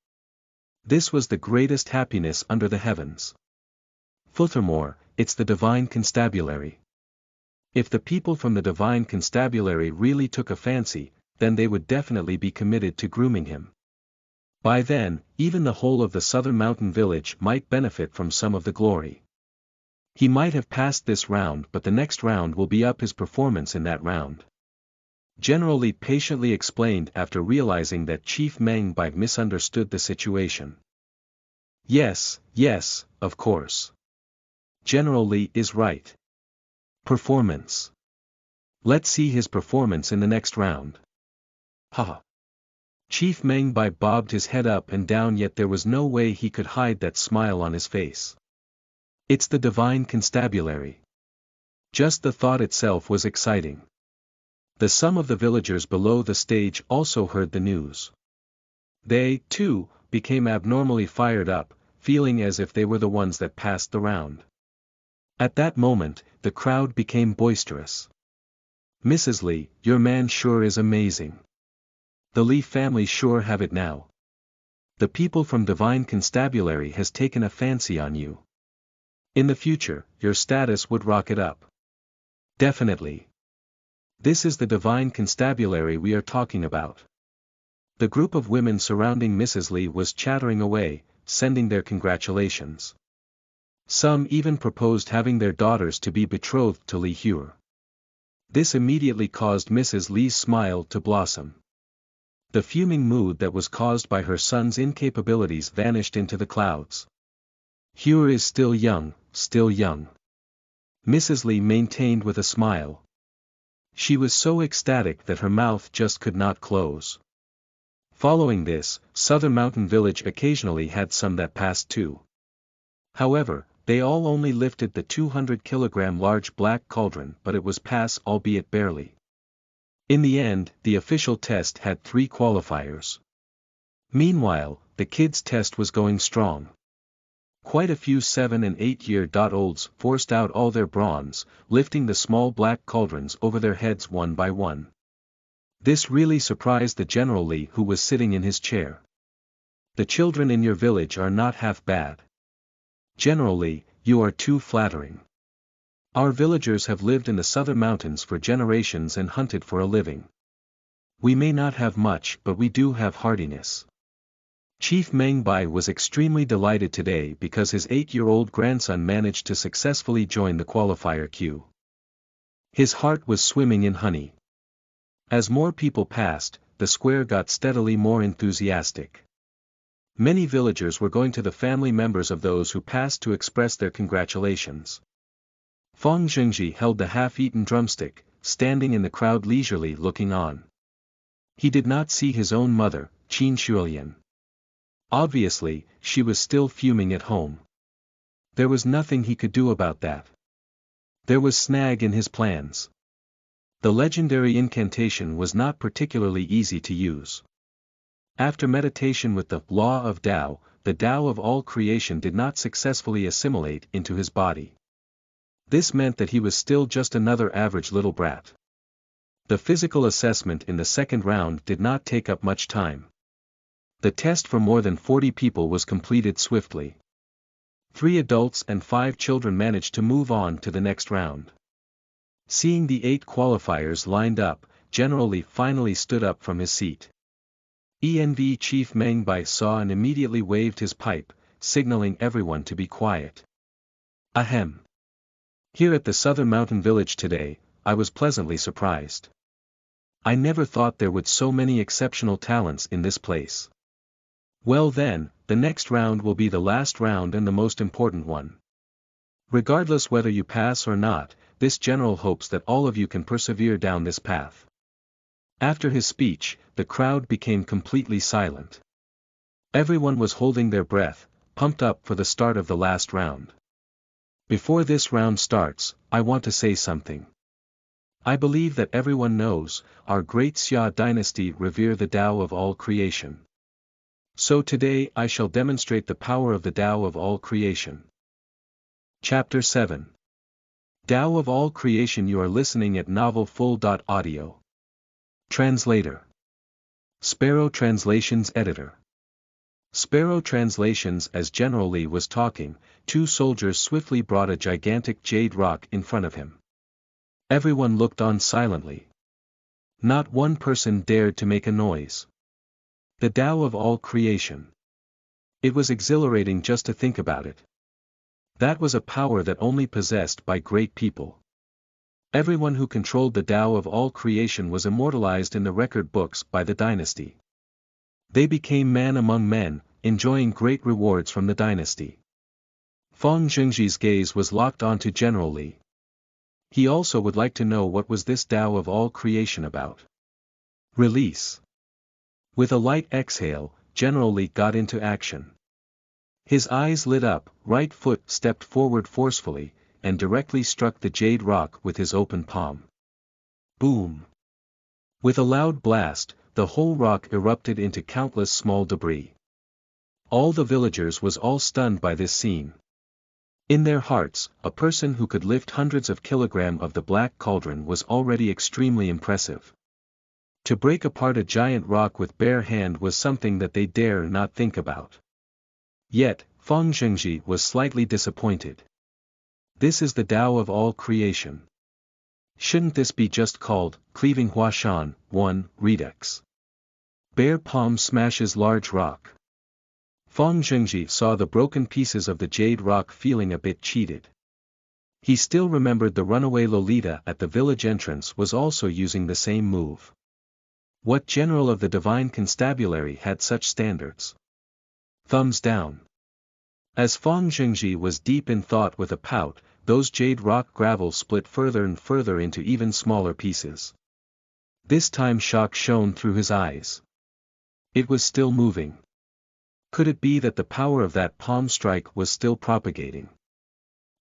This was the greatest happiness under the heavens. Furthermore, it's the Divine Constabulary. If the people from the Divine Constabulary really took a fancy, then they would definitely be committed to grooming him. By then, even the whole of the Southern Mountain Village might benefit from some of the glory. He might have passed this round, but the next round will be up his performance in that round. General Li patiently explained after realizing that Chief Meng Bai misunderstood the situation. Yes, of course. General Li is right. Performance. Let's see his performance in the next round. Haha. Chief Meng Bai bobbed his head up and down, yet there was no way he could hide that smile on his face. It's the Divine Constabulary. Just the thought itself was exciting. Some of the villagers below the stage also heard the news. They, too, became abnormally fired up, feeling as if they were the ones that passed the round. At that moment, the crowd became boisterous. Mrs. Li, your man sure is amazing. The Li family sure have it now. The people from Divine Constabulary has taken a fancy on you. In the future, your status would rocket up. Definitely. This is the Divine Constabulary we are talking about. The group of women surrounding Mrs. Li was chattering away, sending their congratulations. Some even proposed having their daughters to be betrothed to Li Huer. This immediately caused Mrs. Li's smile to blossom. The fuming mood that was caused by her son's incapabilities vanished into the clouds. Hure is still young, still young. Mrs. Li maintained with a smile. She was so ecstatic that her mouth just could not close. Following this, Southern Mountain Village occasionally had some that passed too. However, they all only lifted the 200-kilogram large black cauldron, but it was pass albeit barely. In the end, the official test had 3 qualifiers. Meanwhile, the kids' test was going strong. Quite a few 7- and 8-year-olds forced out all their bronze, lifting the small black cauldrons over their heads one by one. This really surprised the General Li, who was sitting in his chair. The children in your village are not half bad. General Li, you are too flattering. Our villagers have lived in the southern mountains for generations and hunted for a living. We may not have much, but we do have hardiness. Chief Meng Bai was extremely delighted today because his 8-year-old grandson managed to successfully join the qualifier queue. His heart was swimming in honey. As more people passed, the square got steadily more enthusiastic. Many villagers were going to the family members of those who passed to express their congratulations. Feng Zhengji held the half-eaten drumstick, standing in the crowd leisurely looking on. He did not see his own mother, Qin Xuelian. Obviously, she was still fuming at home. There was nothing he could do about that. There was snag in his plans. The legendary incantation was not particularly easy to use. After meditation with the law of Tao, the Tao of all creation did not successfully assimilate into his body. This meant that he was still just another average little brat. The physical assessment in the second round did not take up much time. The test for more than 40 people was completed swiftly. 3 adults and 5 children managed to move on to the next round. Seeing the 8 qualifiers lined up, General Li finally stood up from his seat. ENV Chief Meng Bai saw and immediately waved his pipe, signaling everyone to be quiet. Ahem. Here at the Southern Mountain Village today, I was pleasantly surprised. I never thought there would so many exceptional talents in this place. Well then, the next round will be the last round and the most important one. Regardless whether you pass or not, this general hopes that all of you can persevere down this path. After his speech, the crowd became completely silent. Everyone was holding their breath, pumped up for the start of the last round. Before this round starts, I want to say something. I believe that everyone knows, our great Xia dynasty revere the Tao of all creation. So today I shall demonstrate the power of the Tao of all creation. Chapter 7. Tao of all creation. You are listening at novelfull.audio. Translator. Sparrow Translations Editor. Sparrow Translations. As General Li was talking, 2 soldiers swiftly brought a gigantic jade rock in front of him. Everyone looked on silently. Not one person dared to make a noise. The Tao of all creation. It was exhilarating just to think about it. That was a power that only possessed by great people. Everyone who controlled the Tao of all creation was immortalized in the record books by the dynasty. They became man among men, enjoying great rewards from the dynasty. Feng Zhengji's gaze was locked onto General Li. He also would like to know what was this Tao of all creation about. Release. With a light exhale, General Li got into action. His eyes lit up, right foot stepped forward forcefully, and directly struck the jade rock with his open palm. Boom! With a loud blast, the whole rock erupted into countless small debris. All the villagers was all stunned by this scene. In their hearts, a person who could lift hundreds of kilograms of the black cauldron was already extremely impressive. To break apart a giant rock with bare hand was something that they dare not think about. Yet, Feng Zhengji was slightly disappointed. This is the Tao of all creation. Shouldn't this be just called, Cleaving Huashan, 1, Redux? Bare palm smashes large rock. Feng Zhengji saw the broken pieces of the jade rock, feeling a bit cheated. He still remembered the runaway Lolita at the village entrance was also using the same move. What general of the divine constabulary had such standards? Thumbs down. As Fang Zhengji was deep in thought with a pout, those jade rock gravels split further and further into even smaller pieces. This time shock shone through his eyes. It was still moving. Could it be that the power of that palm strike was still propagating?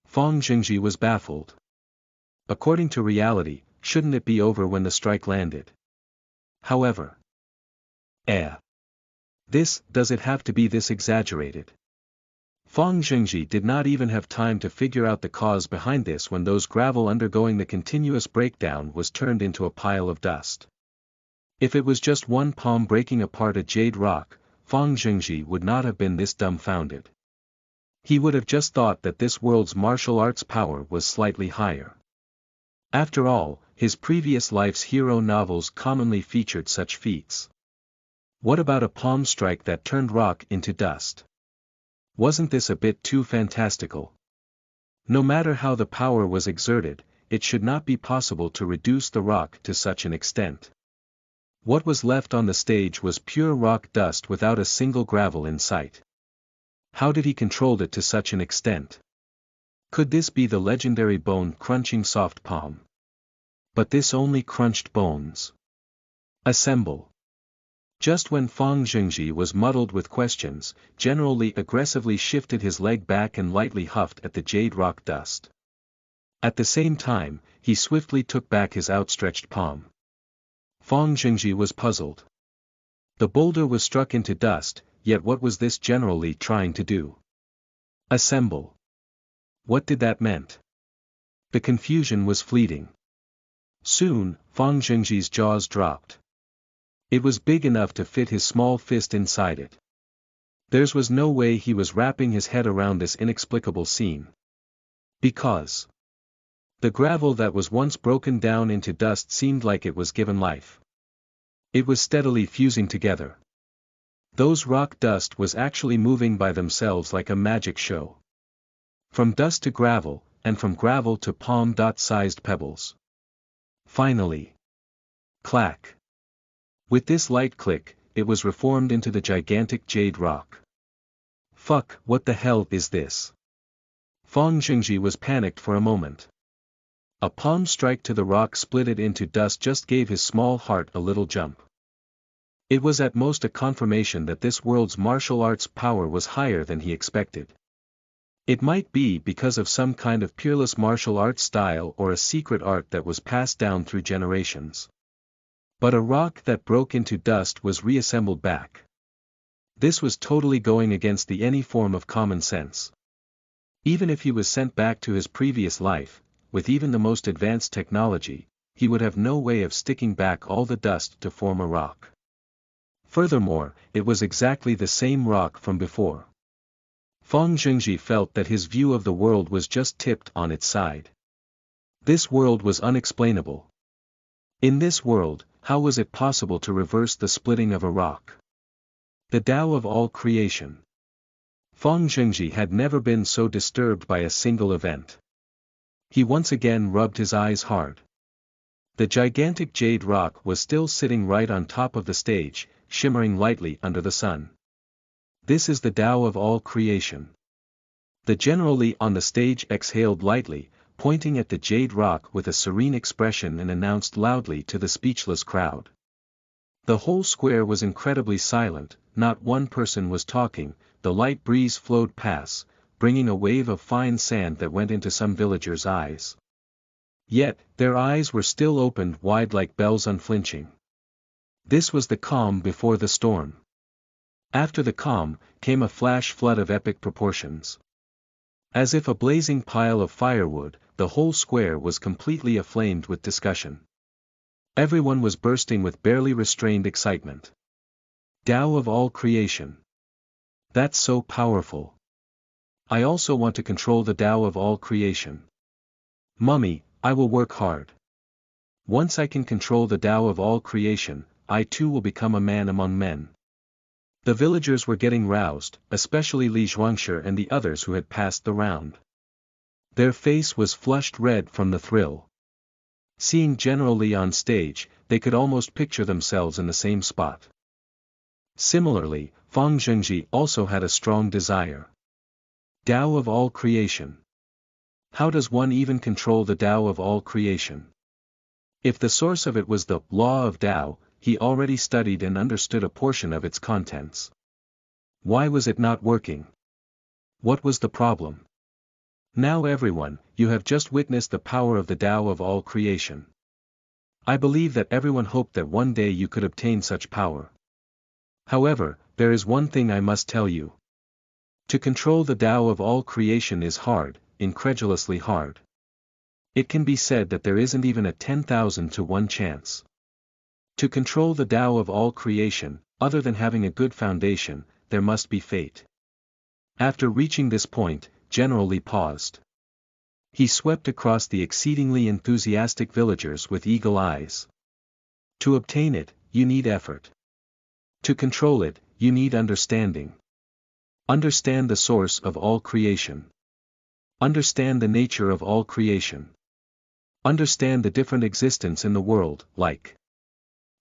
Fang Zhengji was baffled. According to reality, shouldn't it be over when the strike landed? However. Does it have to be this exaggerated? Fang Zhengji did not even have time to figure out the cause behind this when those gravel undergoing the continuous breakdown was turned into a pile of dust. If it was just one palm breaking apart a jade rock, Fang Zhengji would not have been this dumbfounded. He would have just thought that this world's martial arts power was slightly higher. After all, his previous life's hero novels commonly featured such feats. What about a palm strike that turned rock into dust? Wasn't this a bit too fantastical? No matter how the power was exerted, it should not be possible to reduce the rock to such an extent. What was left on the stage was pure rock dust without a single gravel in sight. How did he control it to such an extent? Could this be the legendary bone-crunching soft palm? But this only crunched bones. Assemble. Just when Fang Zhengji was muddled with questions, General Li aggressively shifted his leg back and lightly huffed at the jade rock dust. At the same time, he swiftly took back his outstretched palm. Fang Zhengji was puzzled. The boulder was struck into dust, yet what was this General Li trying to do? Assemble. What did that mean? The confusion was fleeting. Soon, Fang Zhengji's jaws dropped. It was big enough to fit his small fist inside it. There was no way he was wrapping his head around this inexplicable scene. Because the gravel that was once broken down into dust seemed like it was given life. It was steadily fusing together. Those rock dust was actually moving by themselves like a magic show. From dust to gravel, and from gravel to palm-sized pebbles. Finally. Clack. With this light click, it was reformed into the gigantic jade rock. Fuck, what the hell is this? Fang Zhengji was panicked for a moment. A palm strike to the rock split it into dust just gave his small heart a little jump. It was at most a confirmation that this world's martial arts power was higher than he expected. It might be because of some kind of peerless martial arts style or a secret art that was passed down through generations. But a rock that broke into dust was reassembled back. This was totally going against any form of common sense. Even if he was sent back to his previous life, with even the most advanced technology, he would have no way of sticking back all the dust to form a rock. Furthermore, it was exactly the same rock from before. Fang Zhengji felt that his view of the world was just tipped on its side. This world was unexplainable. In this world, how was it possible to reverse the splitting of a rock? The Tao of all creation. Fang Zhengji had never been so disturbed by a single event. He once again rubbed his eyes hard. The gigantic jade rock was still sitting right on top of the stage, shimmering lightly under the sun. This is the Tao of all creation. The General Li on the stage exhaled lightly, pointing at the jade rock with a serene expression and announced loudly to the speechless crowd. The whole square was incredibly silent, not one person was talking, the light breeze flowed past, bringing a wave of fine sand that went into some villagers' eyes. Yet, their eyes were still opened wide like bells unflinching. This was the calm before the storm. After the calm, came a flash flood of epic proportions. As if a blazing pile of firewood, the whole square was completely aflamed with discussion. Everyone was bursting with barely restrained excitement. Tao of all creation. That's so powerful. I also want to control the Tao of all creation. Mummy, I will work hard. Once I can control the Tao of all creation, I too will become a man among men. The villagers were getting roused, especially Li Zhuangshi and the others who had passed the round. Their face was flushed red from the thrill. Seeing General Li on stage, they could almost picture themselves in the same spot. Similarly, Fang Zhengji also had a strong desire. Tao of all creation. How does one even control the Tao of all creation? If the source of it was the law of Tao, he already studied and understood a portion of its contents. Why was it not working? What was the problem? Now everyone, you have just witnessed the power of the Tao of all creation. I believe that everyone hoped that one day you could obtain such power. However, there is one thing I must tell you. To control the Tao of all creation is hard, incredulously hard. It can be said that there isn't even a 10,000 to 1 chance. To control the Tao of all creation, other than having a good foundation, there must be fate. After reaching this point, General Li paused. He swept across the exceedingly enthusiastic villagers with eagle eyes. To obtain it, you need effort. To control it, you need understanding. Understand the source of all creation. Understand the nature of all creation. Understand the different existence in the world, like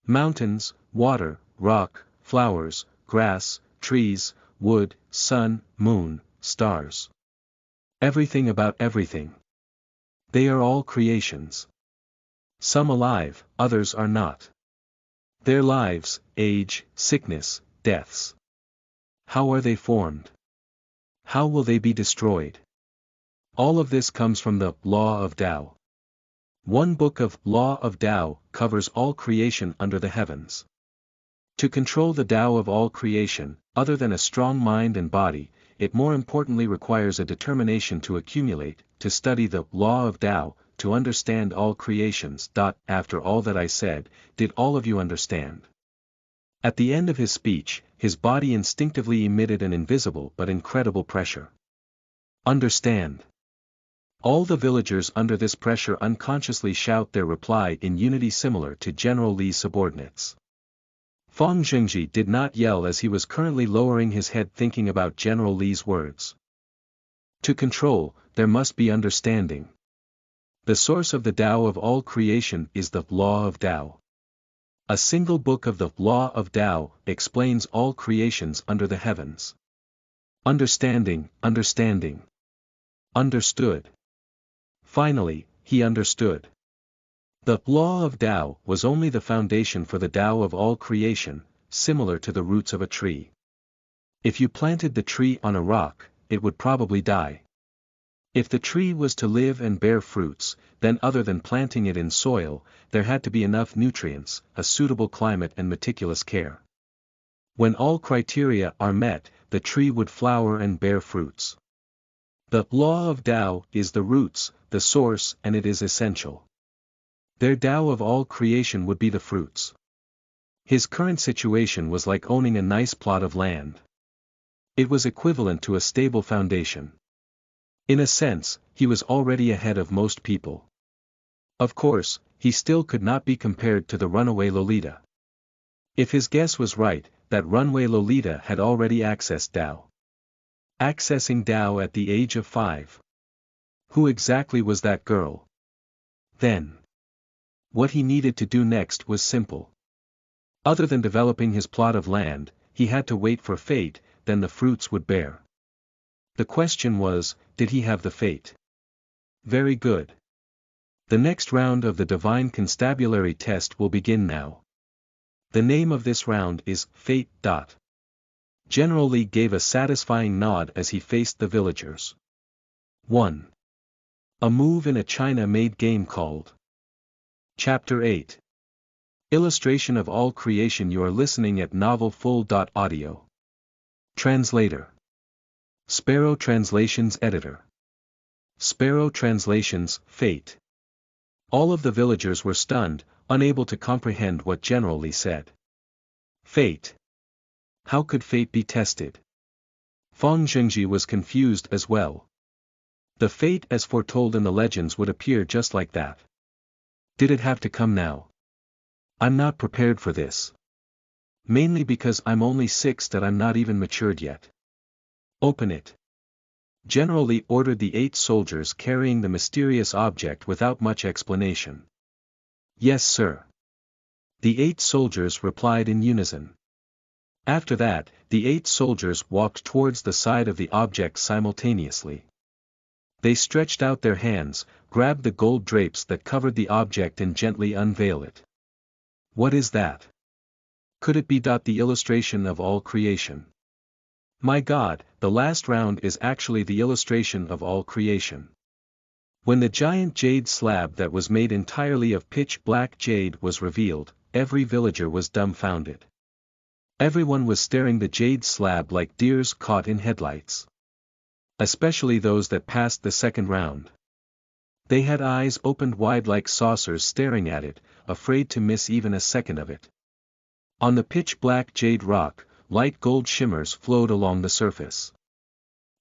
mountains, water, rock, flowers, grass, trees, wood, sun, moon, stars. Everything about everything. They are all creations. Some alive, others are not. Their lives, age, sickness, deaths. How are they formed? How will they be destroyed? All of this comes from the law of Tao. One book of law of Tao covers all creation under the heavens. To control the Tao of all creation, other than a strong mind and body, it more importantly requires a determination to accumulate, to study the law of Tao, to understand all creations. After all that I said, did all of you understand? At the end of his speech, his body instinctively emitted an invisible but incredible pressure. Understand. All the villagers under this pressure unconsciously shout their reply in unity similar to General Li's subordinates. Fang Zhengji did not yell as he was currently lowering his head thinking about General Li's words. To control, there must be understanding. The source of the Tao of all creation is the law of Tao. A single book of the law of Tao explains all creations under the heavens. Understanding, understanding. Understood. Finally, he understood. The law of Tao was only the foundation for the Tao of all creation, similar to the roots of a tree. If you planted the tree on a rock, it would probably die. If the tree was to live and bear fruits, then other than planting it in soil, there had to be enough nutrients, a suitable climate and meticulous care. When all criteria are met, the tree would flower and bear fruits. The law of Tao is the roots, the source, and it is essential. Their Tao of all creation would be the fruits. His current situation was like owning a nice plot of land. It was equivalent to a stable foundation. In a sense, he was already ahead of most people. Of course, he still could not be compared to the runaway Lolita. If his guess was right, that runaway Lolita had already accessed Tao. Accessing Tao at the age of 5. Who exactly was that girl? Then. What he needed to do next was simple. Other than developing his plot of land, he had to wait for fate, then the fruits would bear. The question was, did he have the fate? Very good. The next round of the Divine Constabulary test will begin now. The name of this round is Fate. General Li gave a satisfying nod as he faced the villagers. 1. A move in a China-made game called Chapter 8. Illustration of all creation. You are listening at novelfull.audio. Translator. Sparrow Translations Editor. Sparrow Translations, Fate. All of the villagers were stunned, unable to comprehend what General Li said. Fate. How could fate be tested? Fang Zhengji was confused as well. The fate as foretold in the legends would appear just like that. Did it have to come now? I'm not prepared for this. Mainly because I'm only 6 that I'm not even matured yet. Open it. General Li ordered the 8 soldiers carrying the mysterious object without much explanation. Yes, sir. The 8 soldiers replied in unison. After that, the 8 soldiers walked towards the side of the object simultaneously. They stretched out their hands, grabbed the gold drapes that covered the object and gently unveiled it. What is that? Could it be the illustration of all creation? My God, the last round is actually the illustration of all creation. When the giant jade slab that was made entirely of pitch-black jade was revealed, every villager was dumbfounded. Everyone was staring the jade slab like deers caught in headlights. Especially those that passed the second round. They had eyes opened wide like saucers staring at it, afraid to miss even a second of it. On the pitch-black jade rock, light gold shimmers flowed along the surface.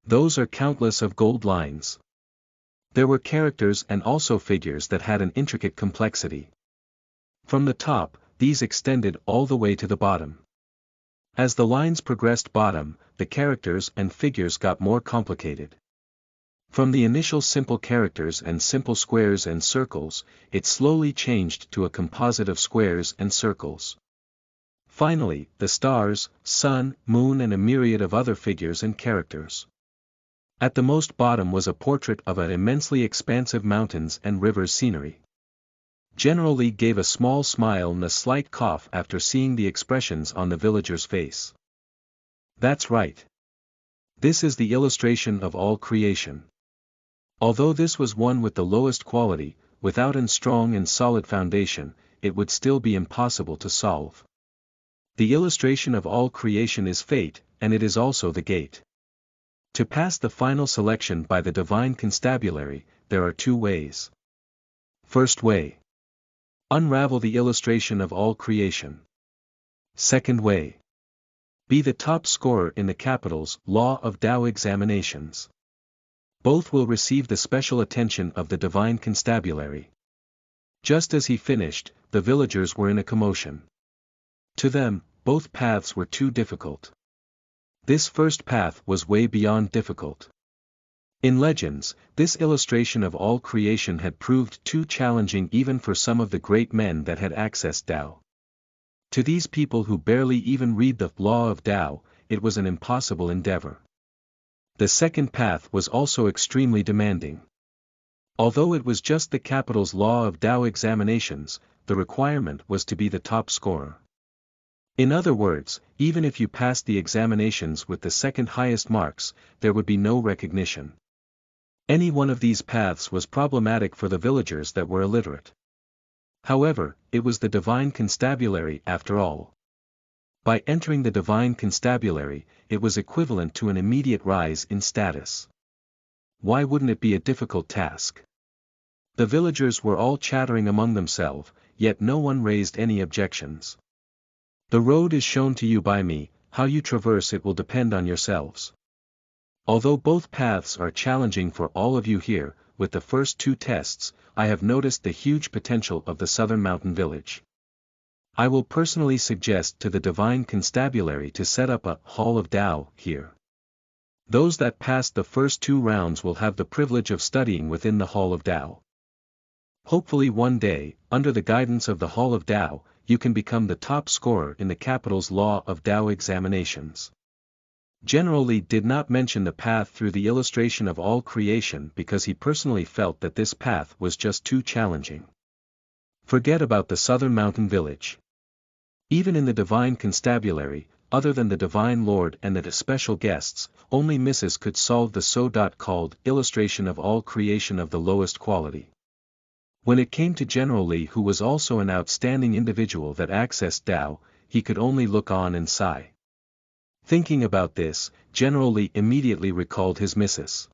Those are countless of gold lines. There were characters and also figures that had an intricate complexity. From the top, these extended all the way to the bottom. As the lines progressed bottom, the characters and figures got more complicated. From the initial simple characters and simple squares and circles, it slowly changed to a composite of squares and circles. Finally, the stars, sun, moon and a myriad of other figures and characters. At the most bottom was a portrait of an immensely expansive mountains and rivers scenery. General Lee gave a small smile and a slight cough after seeing the expressions on the villager's face. That's right. This is the illustration of all creation. Although this was one with the lowest quality, without a strong and solid foundation, it would still be impossible to solve. The illustration of all creation is fate, and it is also the gate. To pass the final selection by the divine constabulary, there are 2 ways. First way. Unravel the illustration of all creation. Second way. Be the top scorer in the capital's Law of Tao examinations. Both will receive the special attention of the divine constabulary. Just as he finished, the villagers were in a commotion. To them, both paths were too difficult. This first path was way beyond difficult. In legends, this illustration of all creation had proved too challenging even for some of the great men that had accessed Tao. To these people who barely even read the Law of Tao, it was an impossible endeavor. The second path was also extremely demanding. Although it was just the capital's Law of Tao examinations, the requirement was to be the top scorer. In other words, even if you passed the examinations with the second highest marks, there would be no recognition. Any one of these paths was problematic for the villagers that were illiterate. However, it was the divine constabulary after all. By entering the divine constabulary, it was equivalent to an immediate rise in status. Why wouldn't it be a difficult task? The villagers were all chattering among themselves, yet no one raised any objections. The road is shown to you by me, how you traverse it will depend on yourselves. Although both paths are challenging for all of you here, with the first 2 tests, I have noticed the huge potential of the Southern Mountain Village. I will personally suggest to the Divine Constabulary to set up a Hall of Tao here. Those that passed the first 2 rounds will have the privilege of studying within the Hall of Tao. Hopefully one day, under the guidance of the Hall of Tao, you can become the top scorer in the capital's Law of Tao examinations. General Lee did not mention the path through the illustration of all creation because he personally felt that this path was just too challenging. Forget about the Southern Mountain Village. Even in the Divine Constabulary, other than the Divine Lord and the special guests, only Mrs. could solve the so-called illustration of all creation of the lowest quality. When it came to General Lee, who was also an outstanding individual that accessed Tao, he could only look on and sigh. Thinking about this, General Lee immediately recalled his missus.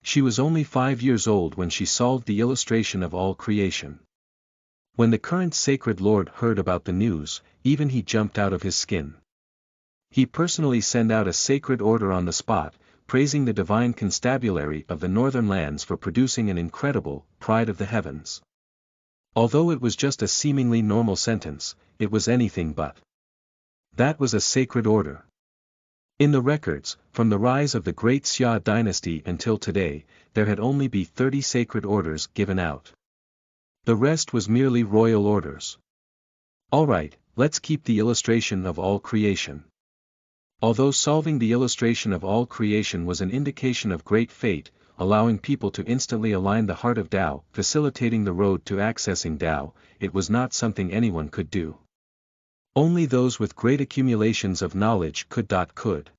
She was only 5 years old when she solved the illustration of all creation. When the current Sacred Lord heard about the news, even he jumped out of his skin. He personally sent out a sacred order on the spot, praising the Divine Constabulary of the Northern Lands for producing an incredible Pride of the Heavens. Although it was just a seemingly normal sentence, it was anything but. That was a sacred order. In the records, from the rise of the Great Xia dynasty until today, there had only been 30 sacred orders given out. The rest was merely royal orders. Alright, let's keep the illustration of all creation. Although solving the illustration of all creation was an indication of great fate, allowing people to instantly align the heart of Tao, facilitating the road to accessing Tao, it was not something anyone could do. Only those with great accumulations of knowledge could.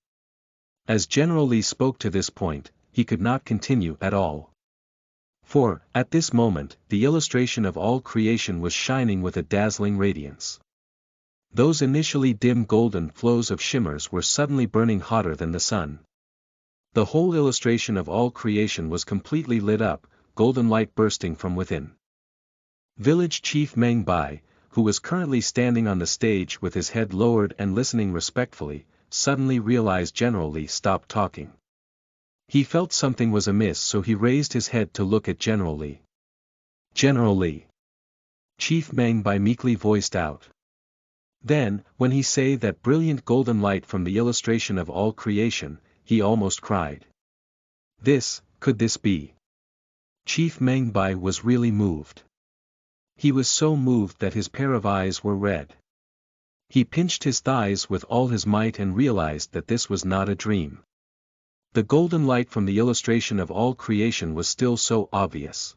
As General Li spoke to this point, he could not continue at all. For, at this moment, the illustration of all creation was shining with a dazzling radiance. Those initially dim golden flows of shimmers were suddenly burning hotter than the sun. The whole illustration of all creation was completely lit up, golden light bursting from within. Village Chief Meng Bai, who was currently standing on the stage with his head lowered and listening respectfully, suddenly realized General Li stopped talking. He felt something was amiss, so he raised his head to look at General Li. General Li. Chief Meng Bai meekly voiced out. Then, when he saw that brilliant golden light from the illustration of all creation, he almost cried. Could this be? Chief Meng Bai was really moved. He was so moved that his pair of eyes were red. He pinched his thighs with all his might and realized that this was not a dream. The golden light from the illustration of all creation was still so obvious.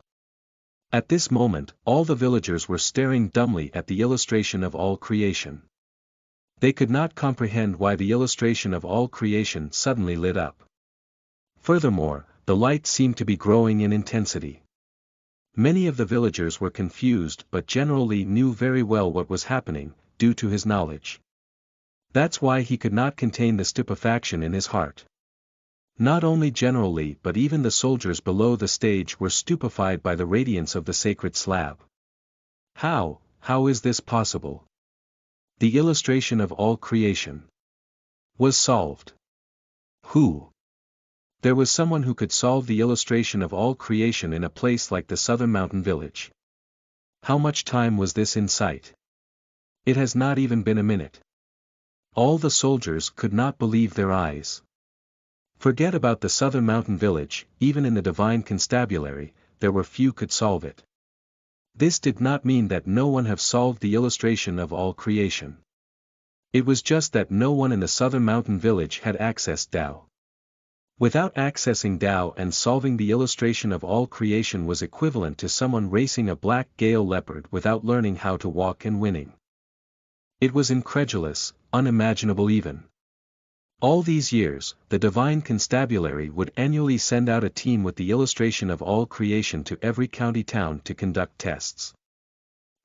At this moment, all the villagers were staring dumbly at the illustration of all creation. They could not comprehend why the illustration of all creation suddenly lit up. Furthermore, the light seemed to be growing in intensity. Many of the villagers were confused, but General Li knew very well what was happening, due to his knowledge. That's why he could not contain the stupefaction in his heart. Not only General Li but even the soldiers below the stage were stupefied by the radiance of the sacred slab. How is this possible? The illustration of all creation was solved. Who? There was someone who could solve the illustration of all creation in a place like the southern mountain village. How much time was this in sight? It has not even been a minute. All the soldiers could not believe their eyes. Forget about the southern mountain village, even in the divine constabulary, there were few could solve it. This did not mean that no one have solved the illustration of all creation. It was just that no one in the southern mountain village had accessed Tao. Without accessing Tao and solving the illustration of all creation was equivalent to someone racing a black Gale leopard without learning how to walk and winning. It was incredulous, unimaginable even. All these years, the Divine Constabulary would annually send out a team with the illustration of all creation to every county town to conduct tests.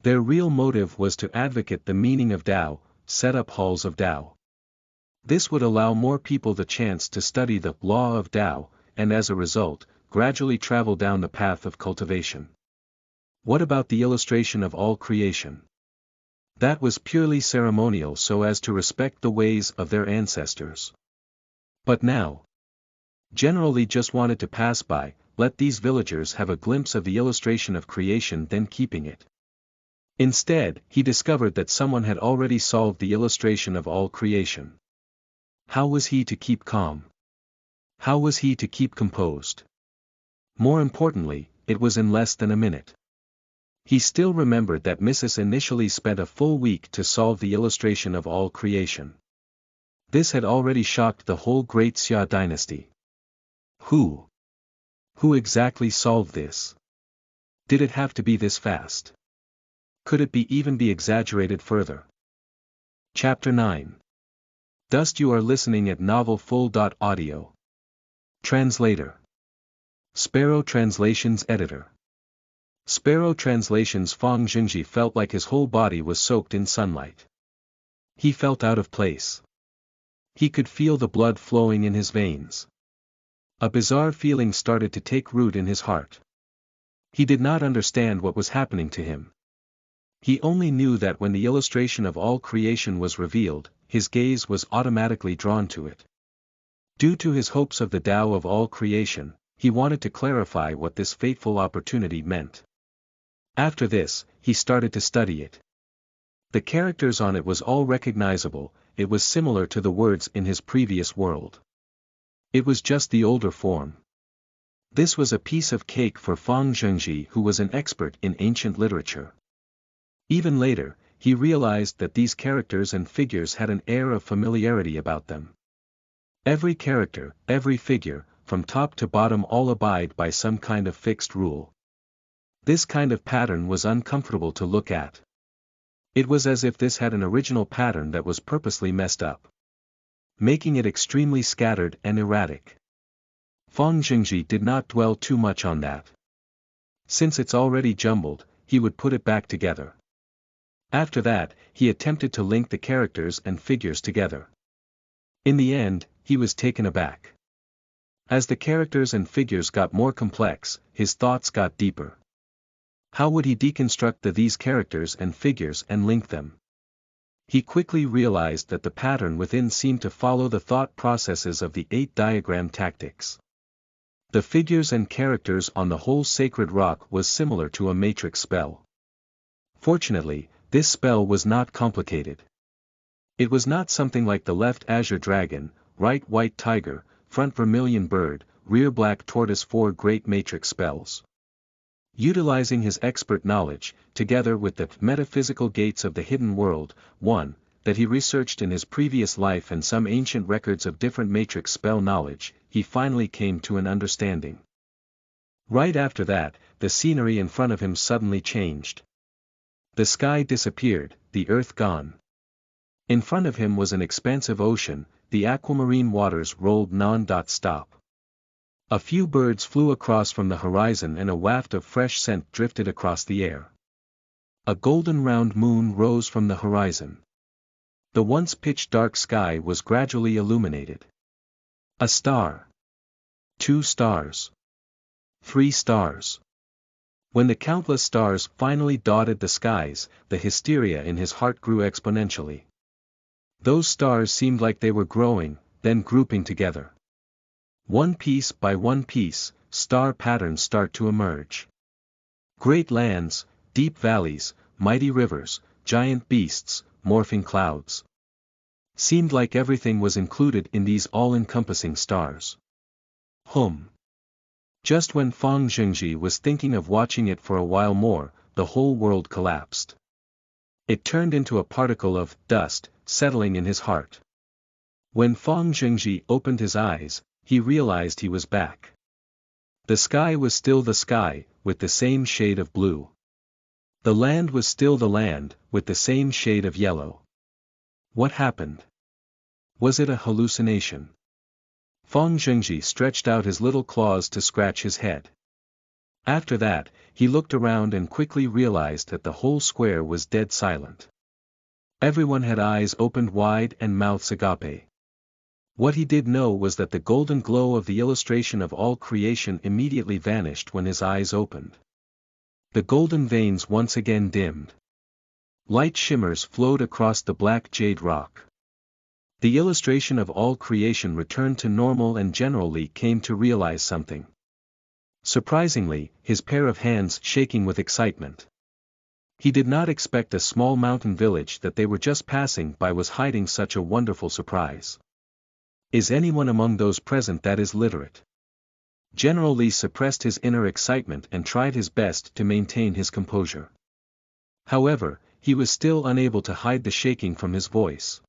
Their real motive was to advocate the meaning of Tao, set up halls of Tao. This would allow more people the chance to study the law of Tao, and as a result, gradually travel down the path of cultivation. What about the illustration of all creation? That was purely ceremonial so as to respect the ways of their ancestors. But now, General Li just wanted to pass by, let these villagers have a glimpse of the illustration of creation, then keeping it. Instead, he discovered that someone had already solved the illustration of all creation. How was he to keep calm? How was he to keep composed? More importantly, it was in less than a minute. He still remembered that Mrs. initially spent a full week to solve the illustration of all creation. This had already shocked the whole great Xia dynasty. Who exactly solved this? Did it have to be this fast? Could it even be exaggerated further? Chapter 9. Dust. You are listening at novelfull.audio. Translator. Sparrow Translations Editor. Sparrow Translations. Fang Xingji felt like his whole body was soaked in sunlight. He felt out of place. He could feel the blood flowing in his veins. A bizarre feeling started to take root in his heart. He did not understand what was happening to him. He only knew that when the illustration of all creation was revealed, his gaze was automatically drawn to it. Due to his hopes of the Tao of all creation, he wanted to clarify what this fateful opportunity meant. After this, he started to study it. The characters on it was all recognizable, it was similar to the words in his previous world. It was just the older form. This was a piece of cake for Fang Zhengji, who was an expert in ancient literature. Even later, he realized that these characters and figures had an air of familiarity about them. Every character, every figure, from top to bottom all abide by some kind of fixed rule. This kind of pattern was uncomfortable to look at. It was as if this had an original pattern that was purposely messed up, making it extremely scattered and erratic. Fang Zhengji did not dwell too much on that. Since it's already jumbled, he would put it back together. After that, he attempted to link the characters and figures together. In the end, he was taken aback. As the characters and figures got more complex, his thoughts got deeper. How would he deconstruct these characters and figures and link them? He quickly realized that the pattern within seemed to follow the thought processes of the 8 diagram tactics. The figures and characters on the whole sacred rock was similar to a matrix spell. Fortunately, this spell was not complicated. It was not something like the left azure dragon, right white tiger, front vermilion bird, rear black tortoise 4 great matrix spells. Utilizing his expert knowledge, together with the metaphysical gates of the hidden world, one, that he researched in his previous life and some ancient records of different matrix spell knowledge, he finally came to an understanding. Right after that, the scenery in front of him suddenly changed. The sky disappeared, the earth gone. In front of him was an expansive ocean, the aquamarine waters rolled non-stop. A few birds flew across from the horizon and a waft of fresh scent drifted across the air. A golden round moon rose from the horizon. The once pitch-dark sky was gradually illuminated. A star. 2 stars. 3 stars. When the countless stars finally dotted the skies, the hysteria in his heart grew exponentially. Those stars seemed like they were growing, then grouping together. One piece by one piece, star patterns start to emerge. Great lands, deep valleys, mighty rivers, giant beasts, morphing clouds. Seemed like everything was included in these all-encompassing stars. Just when Fang Zhengji was thinking of watching it for a while more, the whole world collapsed. It turned into a particle of dust, settling in his heart. When Fang Zhengji opened his eyes, he realized he was back. The sky was still the sky, with the same shade of blue. The land was still the land, with the same shade of yellow. What happened? Was it a hallucination? Fang Zhengji stretched out his little claws to scratch his head. After that, he looked around and quickly realized that the whole square was dead silent. Everyone had eyes opened wide and mouths agape. What he did know was that the golden glow of the illustration of all creation immediately vanished when his eyes opened. The golden veins once again dimmed. Light shimmers flowed across the black jade rock. The illustration of all creation returned to normal and generally came to realize something. Surprisingly, his pair of hands shaking with excitement. He did not expect a small mountain village that they were just passing by was hiding such a wonderful surprise. Is anyone among those present that is literate? General Li suppressed his inner excitement and tried his best to maintain his composure. However, he was still unable to hide the shaking from his voice.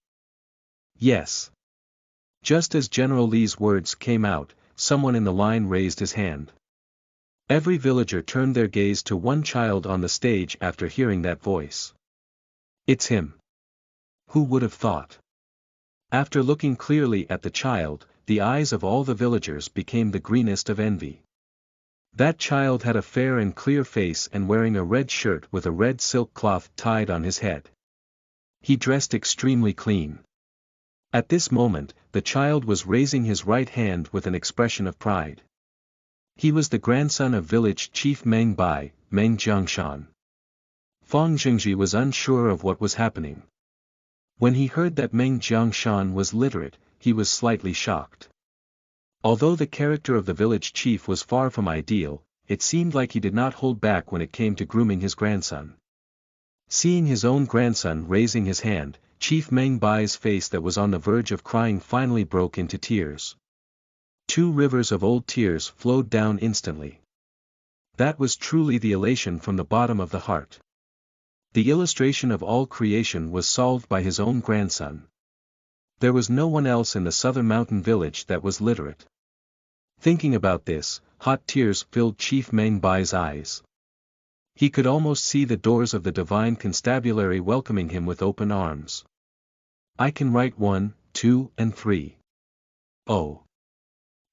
Yes. Just as General Li's words came out, someone in the line raised his hand. Every villager turned their gaze to one child on the stage after hearing that voice. It's him. Who would have thought? After looking clearly at the child, the eyes of all the villagers became the greenest of envy. That child had a fair and clear face and wearing a red shirt with a red silk cloth tied on his head. He dressed extremely clean. At this moment, the child was raising his right hand with an expression of pride. He was the grandson of village chief Meng Bai, Meng Jiangshan. Fang Zhengji was unsure of what was happening. When he heard that Meng Jiangshan was literate, he was slightly shocked. Although the character of the village chief was far from ideal, it seemed like he did not hold back when it came to grooming his grandson. Seeing his own grandson raising his hand, Chief Meng Bai's face that was on the verge of crying finally broke into tears. 2 rivers of old tears flowed down instantly. That was truly the elation from the bottom of the heart. The illustration of all creation was solved by his own grandson. There was no one else in the southern mountain village that was literate. Thinking about this, hot tears filled Chief Meng Bai's eyes. He could almost see the doors of the divine constabulary welcoming him with open arms. I can write 1, 2, and 3. Oh.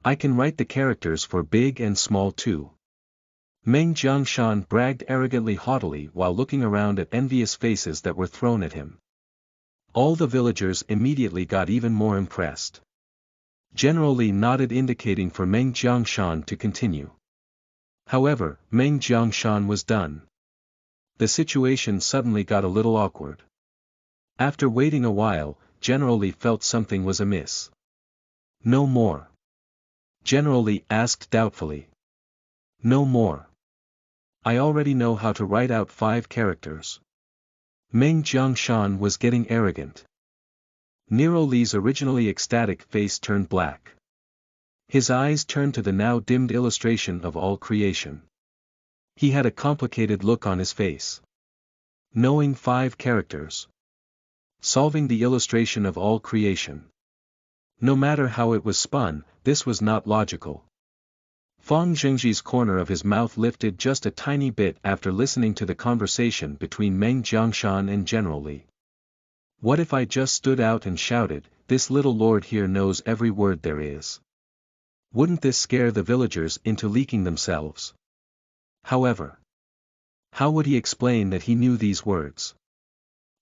I can write the characters for big and small too. Meng Jiangshan bragged arrogantly haughtily while looking around at envious faces that were thrown at him. All the villagers immediately got even more impressed. General Li nodded indicating for Meng Jiangshan to continue. However, Meng Jiangshan was done. The situation suddenly got a little awkward. After waiting a while, General Li felt something was amiss. No more? General Li asked doubtfully. No more. I already know how to write out 5 characters. Meng Jiangshan was getting arrogant. Nero Li's originally ecstatic face turned black. His eyes turned to the now dimmed illustration of all creation. He had a complicated look on his face. Knowing 5 characters. Solving the illustration of all creation. No matter how it was spun, this was not logical. Fang Zhengji's corner of his mouth lifted just a tiny bit after listening to the conversation between Meng Jiangshan and General Li. What if I just stood out and shouted, "This little lord here knows every word there is"? Wouldn't this scare the villagers into leaking themselves? However, how would he explain that he knew these words?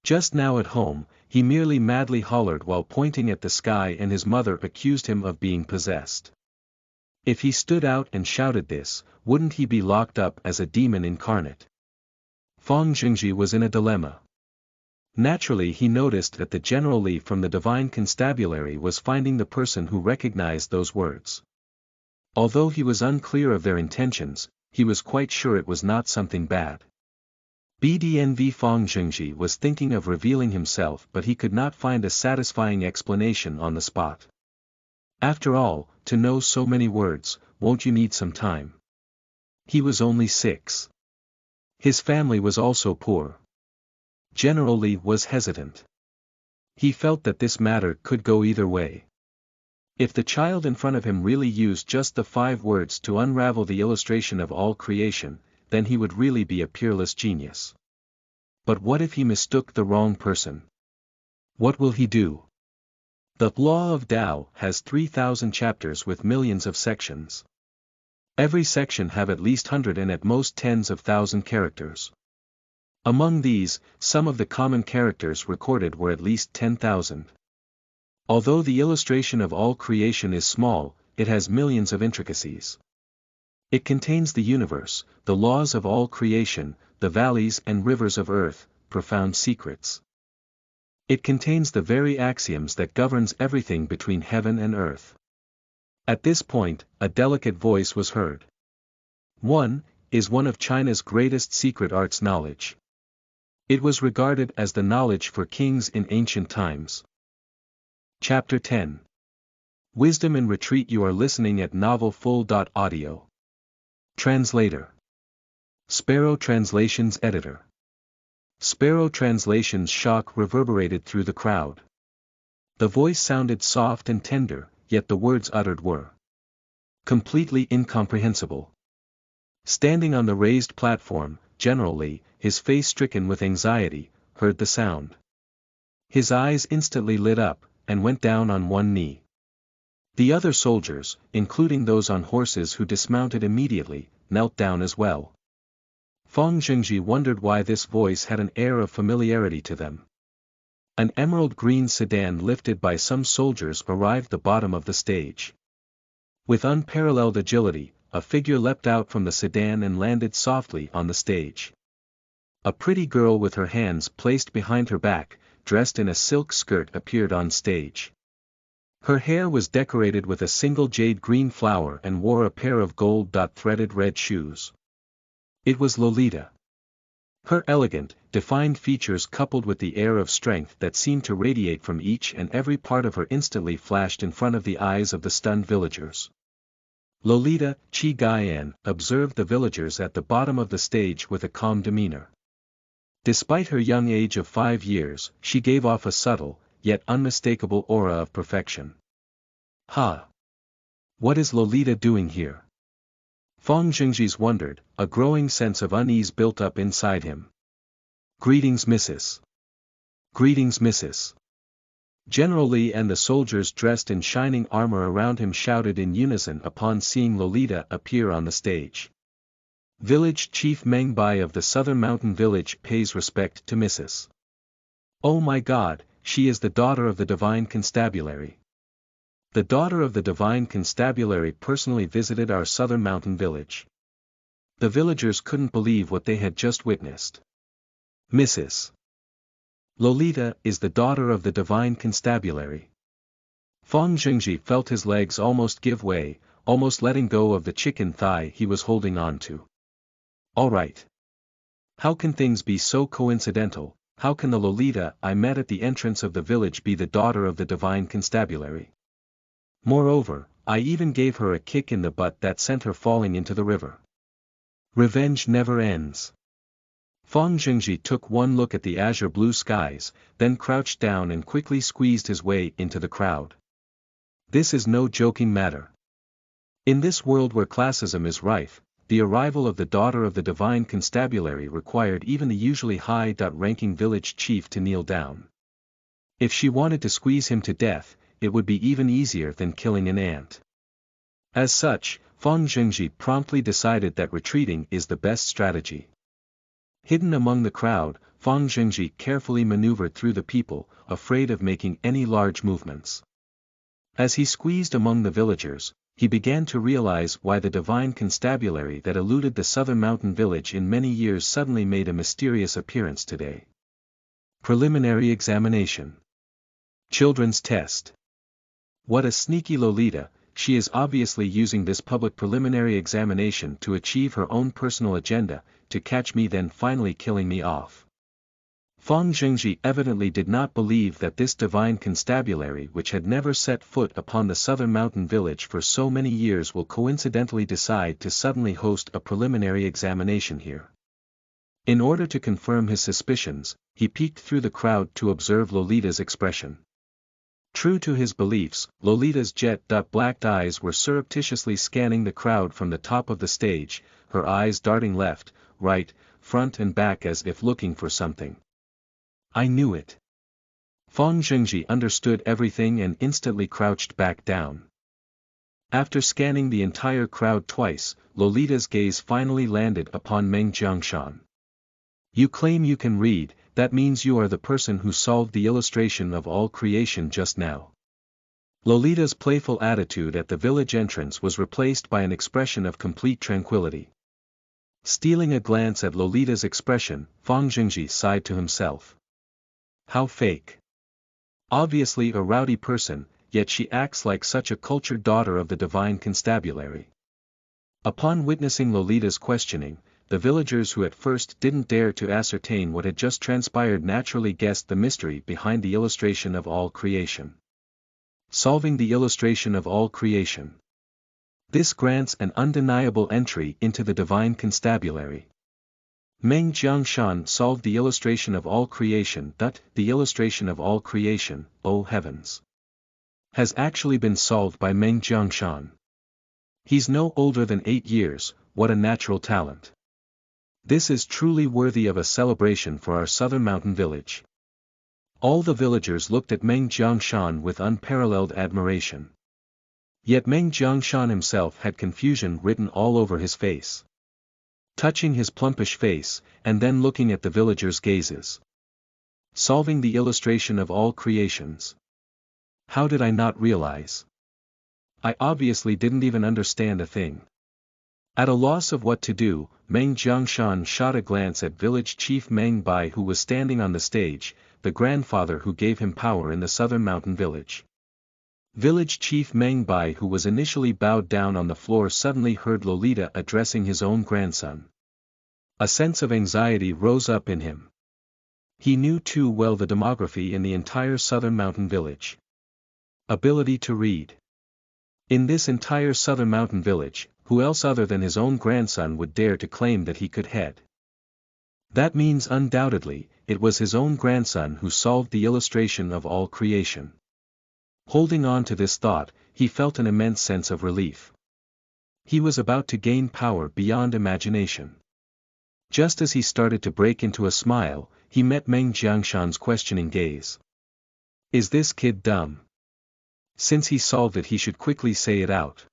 Just now at home, he merely madly hollered while pointing at the sky, and his mother accused him of being possessed. If he stood out and shouted this, wouldn't he be locked up as a demon incarnate? Fang Zhengji was in a dilemma. Naturally he noticed that the General Li from the Divine Constabulary was finding the person who recognized those words. Although he was unclear of their intentions, he was quite sure it was not something bad. BDNV Fang Zhengji was thinking of revealing himself, but he could not find a satisfying explanation on the spot. After all, to know so many words, won't you need some time? He was only 6. His family was also poor. General Li was hesitant. He felt that this matter could go either way. If the child in front of him really used just the 5 words to unravel the illustration of all creation, then he would really be a peerless genius. But what if he mistook the wrong person? What will he do? The Law of Tao has 3,000 chapters with millions of sections. Every section have at least 100 and at most tens of thousand characters. Among these, some of the common characters recorded were at least 10,000. Although the illustration of all creation is small, it has millions of intricacies. It contains the universe, the laws of all creation, the valleys and rivers of earth, profound secrets. It contains the very axioms that governs everything between heaven and earth. At this point, a delicate voice was heard. 1. Is one of China's greatest secret arts knowledge. It was regarded as the knowledge for kings in ancient times. Chapter 10. Wisdom in Retreat. You are listening at novelfull.audio. Translator. Sparrow Translations Editor. Sparrow Translations' shock reverberated through the crowd. The voice sounded soft and tender, yet the words uttered were completely incomprehensible. Standing on the raised platform, General Li, his face stricken with anxiety, heard the sound. His eyes instantly lit up, and went down on one knee. The other soldiers, including those on horses who dismounted immediately, knelt down as well. Fang Zhengji wondered why this voice had an air of familiarity to them. An emerald-green sedan lifted by some soldiers arrived at the bottom of the stage. With unparalleled agility, a figure leapt out from the sedan and landed softly on the stage. A pretty girl with her hands placed behind her back, dressed in a silk skirt, appeared on stage. Her hair was decorated with a single jade green flower and wore a pair of gold-threaded red shoes. It was Lolita. Her elegant, defined features coupled with the air of strength that seemed to radiate from each and every part of her instantly flashed in front of the eyes of the stunned villagers. Lolita, Chi Guyan, observed the villagers at the bottom of the stage with a calm demeanor. Despite her young age of 5 years, she gave off a subtle, yet unmistakable aura of perfection. Ha! What is Lolita doing here? Fang Jingji wondered, a growing sense of unease built up inside him. Greetings, Mrs. Greetings, Mrs. General Li and the soldiers dressed in shining armor around him shouted in unison upon seeing Lolita appear on the stage. Village Chief Meng Bai of the Southern Mountain Village pays respect to Mrs. Oh my God, she is the daughter of the Divine Constabulary. The daughter of the Divine Constabulary personally visited our Southern Mountain Village. The villagers couldn't believe what they had just witnessed. Mrs. Lolita is the daughter of the Divine Constabulary. Fang Jingji felt his legs almost give way, almost letting go of the chicken thigh he was holding on to. All right. How can things be so coincidental? How can the Lolita I met at the entrance of the village be the daughter of the Divine Constabulary? Moreover, I even gave her a kick in the butt that sent her falling into the river. Revenge never ends. Fang Jingji took one look at the azure blue skies, then crouched down and quickly squeezed his way into the crowd. This is no joking matter. In this world where classism is rife, the arrival of the daughter of the Divine Constabulary required even the usually high-ranking village chief to kneel down. If she wanted to squeeze him to death, it would be even easier than killing an ant. As such, Fang Jingji promptly decided that retreating is the best strategy. Hidden among the crowd, Fang Jingji carefully maneuvered through the people, afraid of making any large movements. As he squeezed among the villagers, he began to realize why the Divine Constabulary that eluded the Southern Mountain Village in many years suddenly made a mysterious appearance today. Preliminary examination. Children's test. What a sneaky Lolita, she is obviously using this public preliminary examination to achieve her own personal agenda, to catch me then finally killing me off. Fang Jingji evidently did not believe that this Divine Constabulary which had never set foot upon the Southern Mountain Village for so many years will coincidentally decide to suddenly host a preliminary examination here. In order to confirm his suspicions, he peeked through the crowd to observe Lolita's expression. True to his beliefs, Lolita's jet-black eyes were surreptitiously scanning the crowd from the top of the stage, her eyes darting left, right, front and back as if looking for something. I knew it. Fang Jingji understood everything and instantly crouched back down. After scanning the entire crowd twice, Lolita's gaze finally landed upon Meng Jiangshan. You claim you can read, that means you are the person who solved the illustration of all creation just now. Lolita's playful attitude at the village entrance was replaced by an expression of complete tranquility. Stealing a glance at Lolita's expression, Fang Jingji sighed to himself. How fake. Obviously a rowdy person, yet she acts like such a cultured daughter of the Divine Constabulary. Upon witnessing Lolita's questioning, the villagers who at first didn't dare to ascertain what had just transpired naturally guessed the mystery behind the illustration of all creation. Solving the illustration of all creation. This grants an undeniable entry into the Divine Constabulary. Meng Jiangshan solved the illustration of all creation. The illustration of all creation, oh heavens, has actually been solved by Meng Jiangshan. He's no older than 8 years, what a natural talent. This is truly worthy of a celebration for our Southern Mountain Village. All the villagers looked at Meng Jiangshan with unparalleled admiration. Yet Meng Jiangshan himself had confusion written all over his face. Touching his plumpish face, and then looking at the villagers' gazes. Solving the illustration of all creations. How did I not realize? I obviously didn't even understand a thing. At a loss of what to do, Meng Jiangshan shot a glance at village chief Meng Bai who was standing on the stage, the grandfather who gave him power in the Southern Mountain Village. Village chief Meng Bai who was initially bowed down on the floor suddenly heard Lolita addressing his own grandson. A sense of anxiety rose up in him. He knew too well the demography in the entire Southern Mountain Village. Ability to read. In this entire southern mountain village, who else other than his own grandson would dare to claim that he could head? That means undoubtedly, it was his own grandson who solved the illustration of all creation. Holding on to this thought, he felt an immense sense of relief. He was about to gain power beyond imagination. Just as he started to break into a smile, he met Meng Jiangshan's questioning gaze. Is this kid dumb? Since he solved it, he should quickly say it out.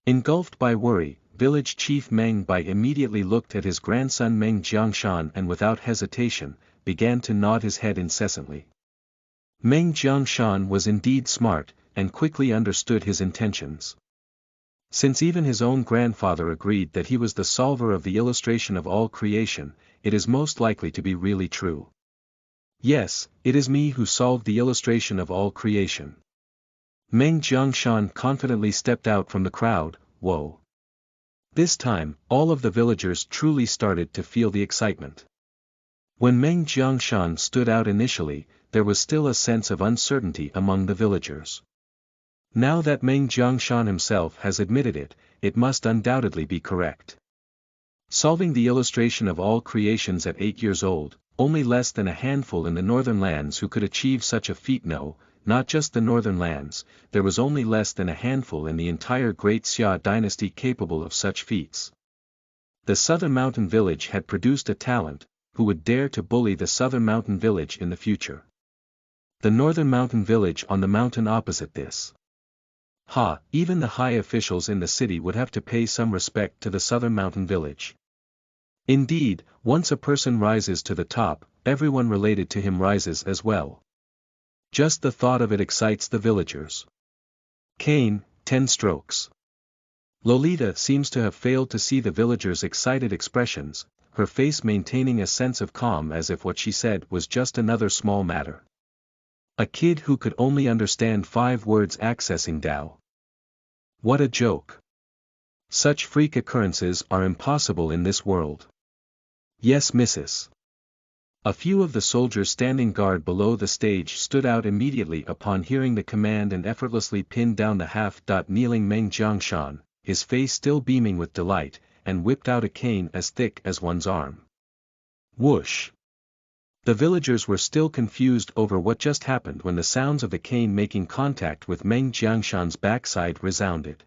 Engulfed by worry, village chief Meng Bai immediately looked at his grandson Meng Jiangshan and without hesitation, began to nod his head incessantly. Meng Jiangshan was indeed smart, and quickly understood his intentions. Since even his own grandfather agreed that he was the solver of the illustration of all creation, it is most likely to be really true. Yes, it is me who solved the illustration of all creation. Meng Jiangshan confidently stepped out from the crowd. Whoa! This time, all of the villagers truly started to feel the excitement. When Meng Jiangshan stood out initially, there was still a sense of uncertainty among the villagers. Now that Meng Jiangshan himself has admitted it, it must undoubtedly be correct. Solving the illustration of all creations at 8 years old, only less than a handful in the northern lands who could achieve such a feat. No, not just the northern lands, there was only less than a handful in the entire Great Xia dynasty capable of such feats. The southern mountain village had produced a talent, who would dare to bully the southern mountain village in the future. The northern mountain village on the mountain opposite this. Even the high officials in the city would have to pay some respect to the southern mountain village. Indeed, once a person rises to the top, everyone related to him rises as well. Just the thought of it excites the villagers. Cane, 10 strokes. Lolita seems to have failed to see the villagers' excited expressions, her face maintaining a sense of calm as if what she said was just another small matter. A kid who could only understand 5 words accessing Tao. What a joke. Such freak occurrences are impossible in this world. Yes, Mrs. A few of the soldiers standing guard below the stage stood out immediately upon hearing the command and effortlessly pinned down the half-kneeling Meng Jiangshan, his face still beaming with delight, and whipped out a cane as thick as one's arm. Whoosh! The villagers were still confused over what just happened when the sounds of the cane making contact with Meng Jiangshan's backside resounded.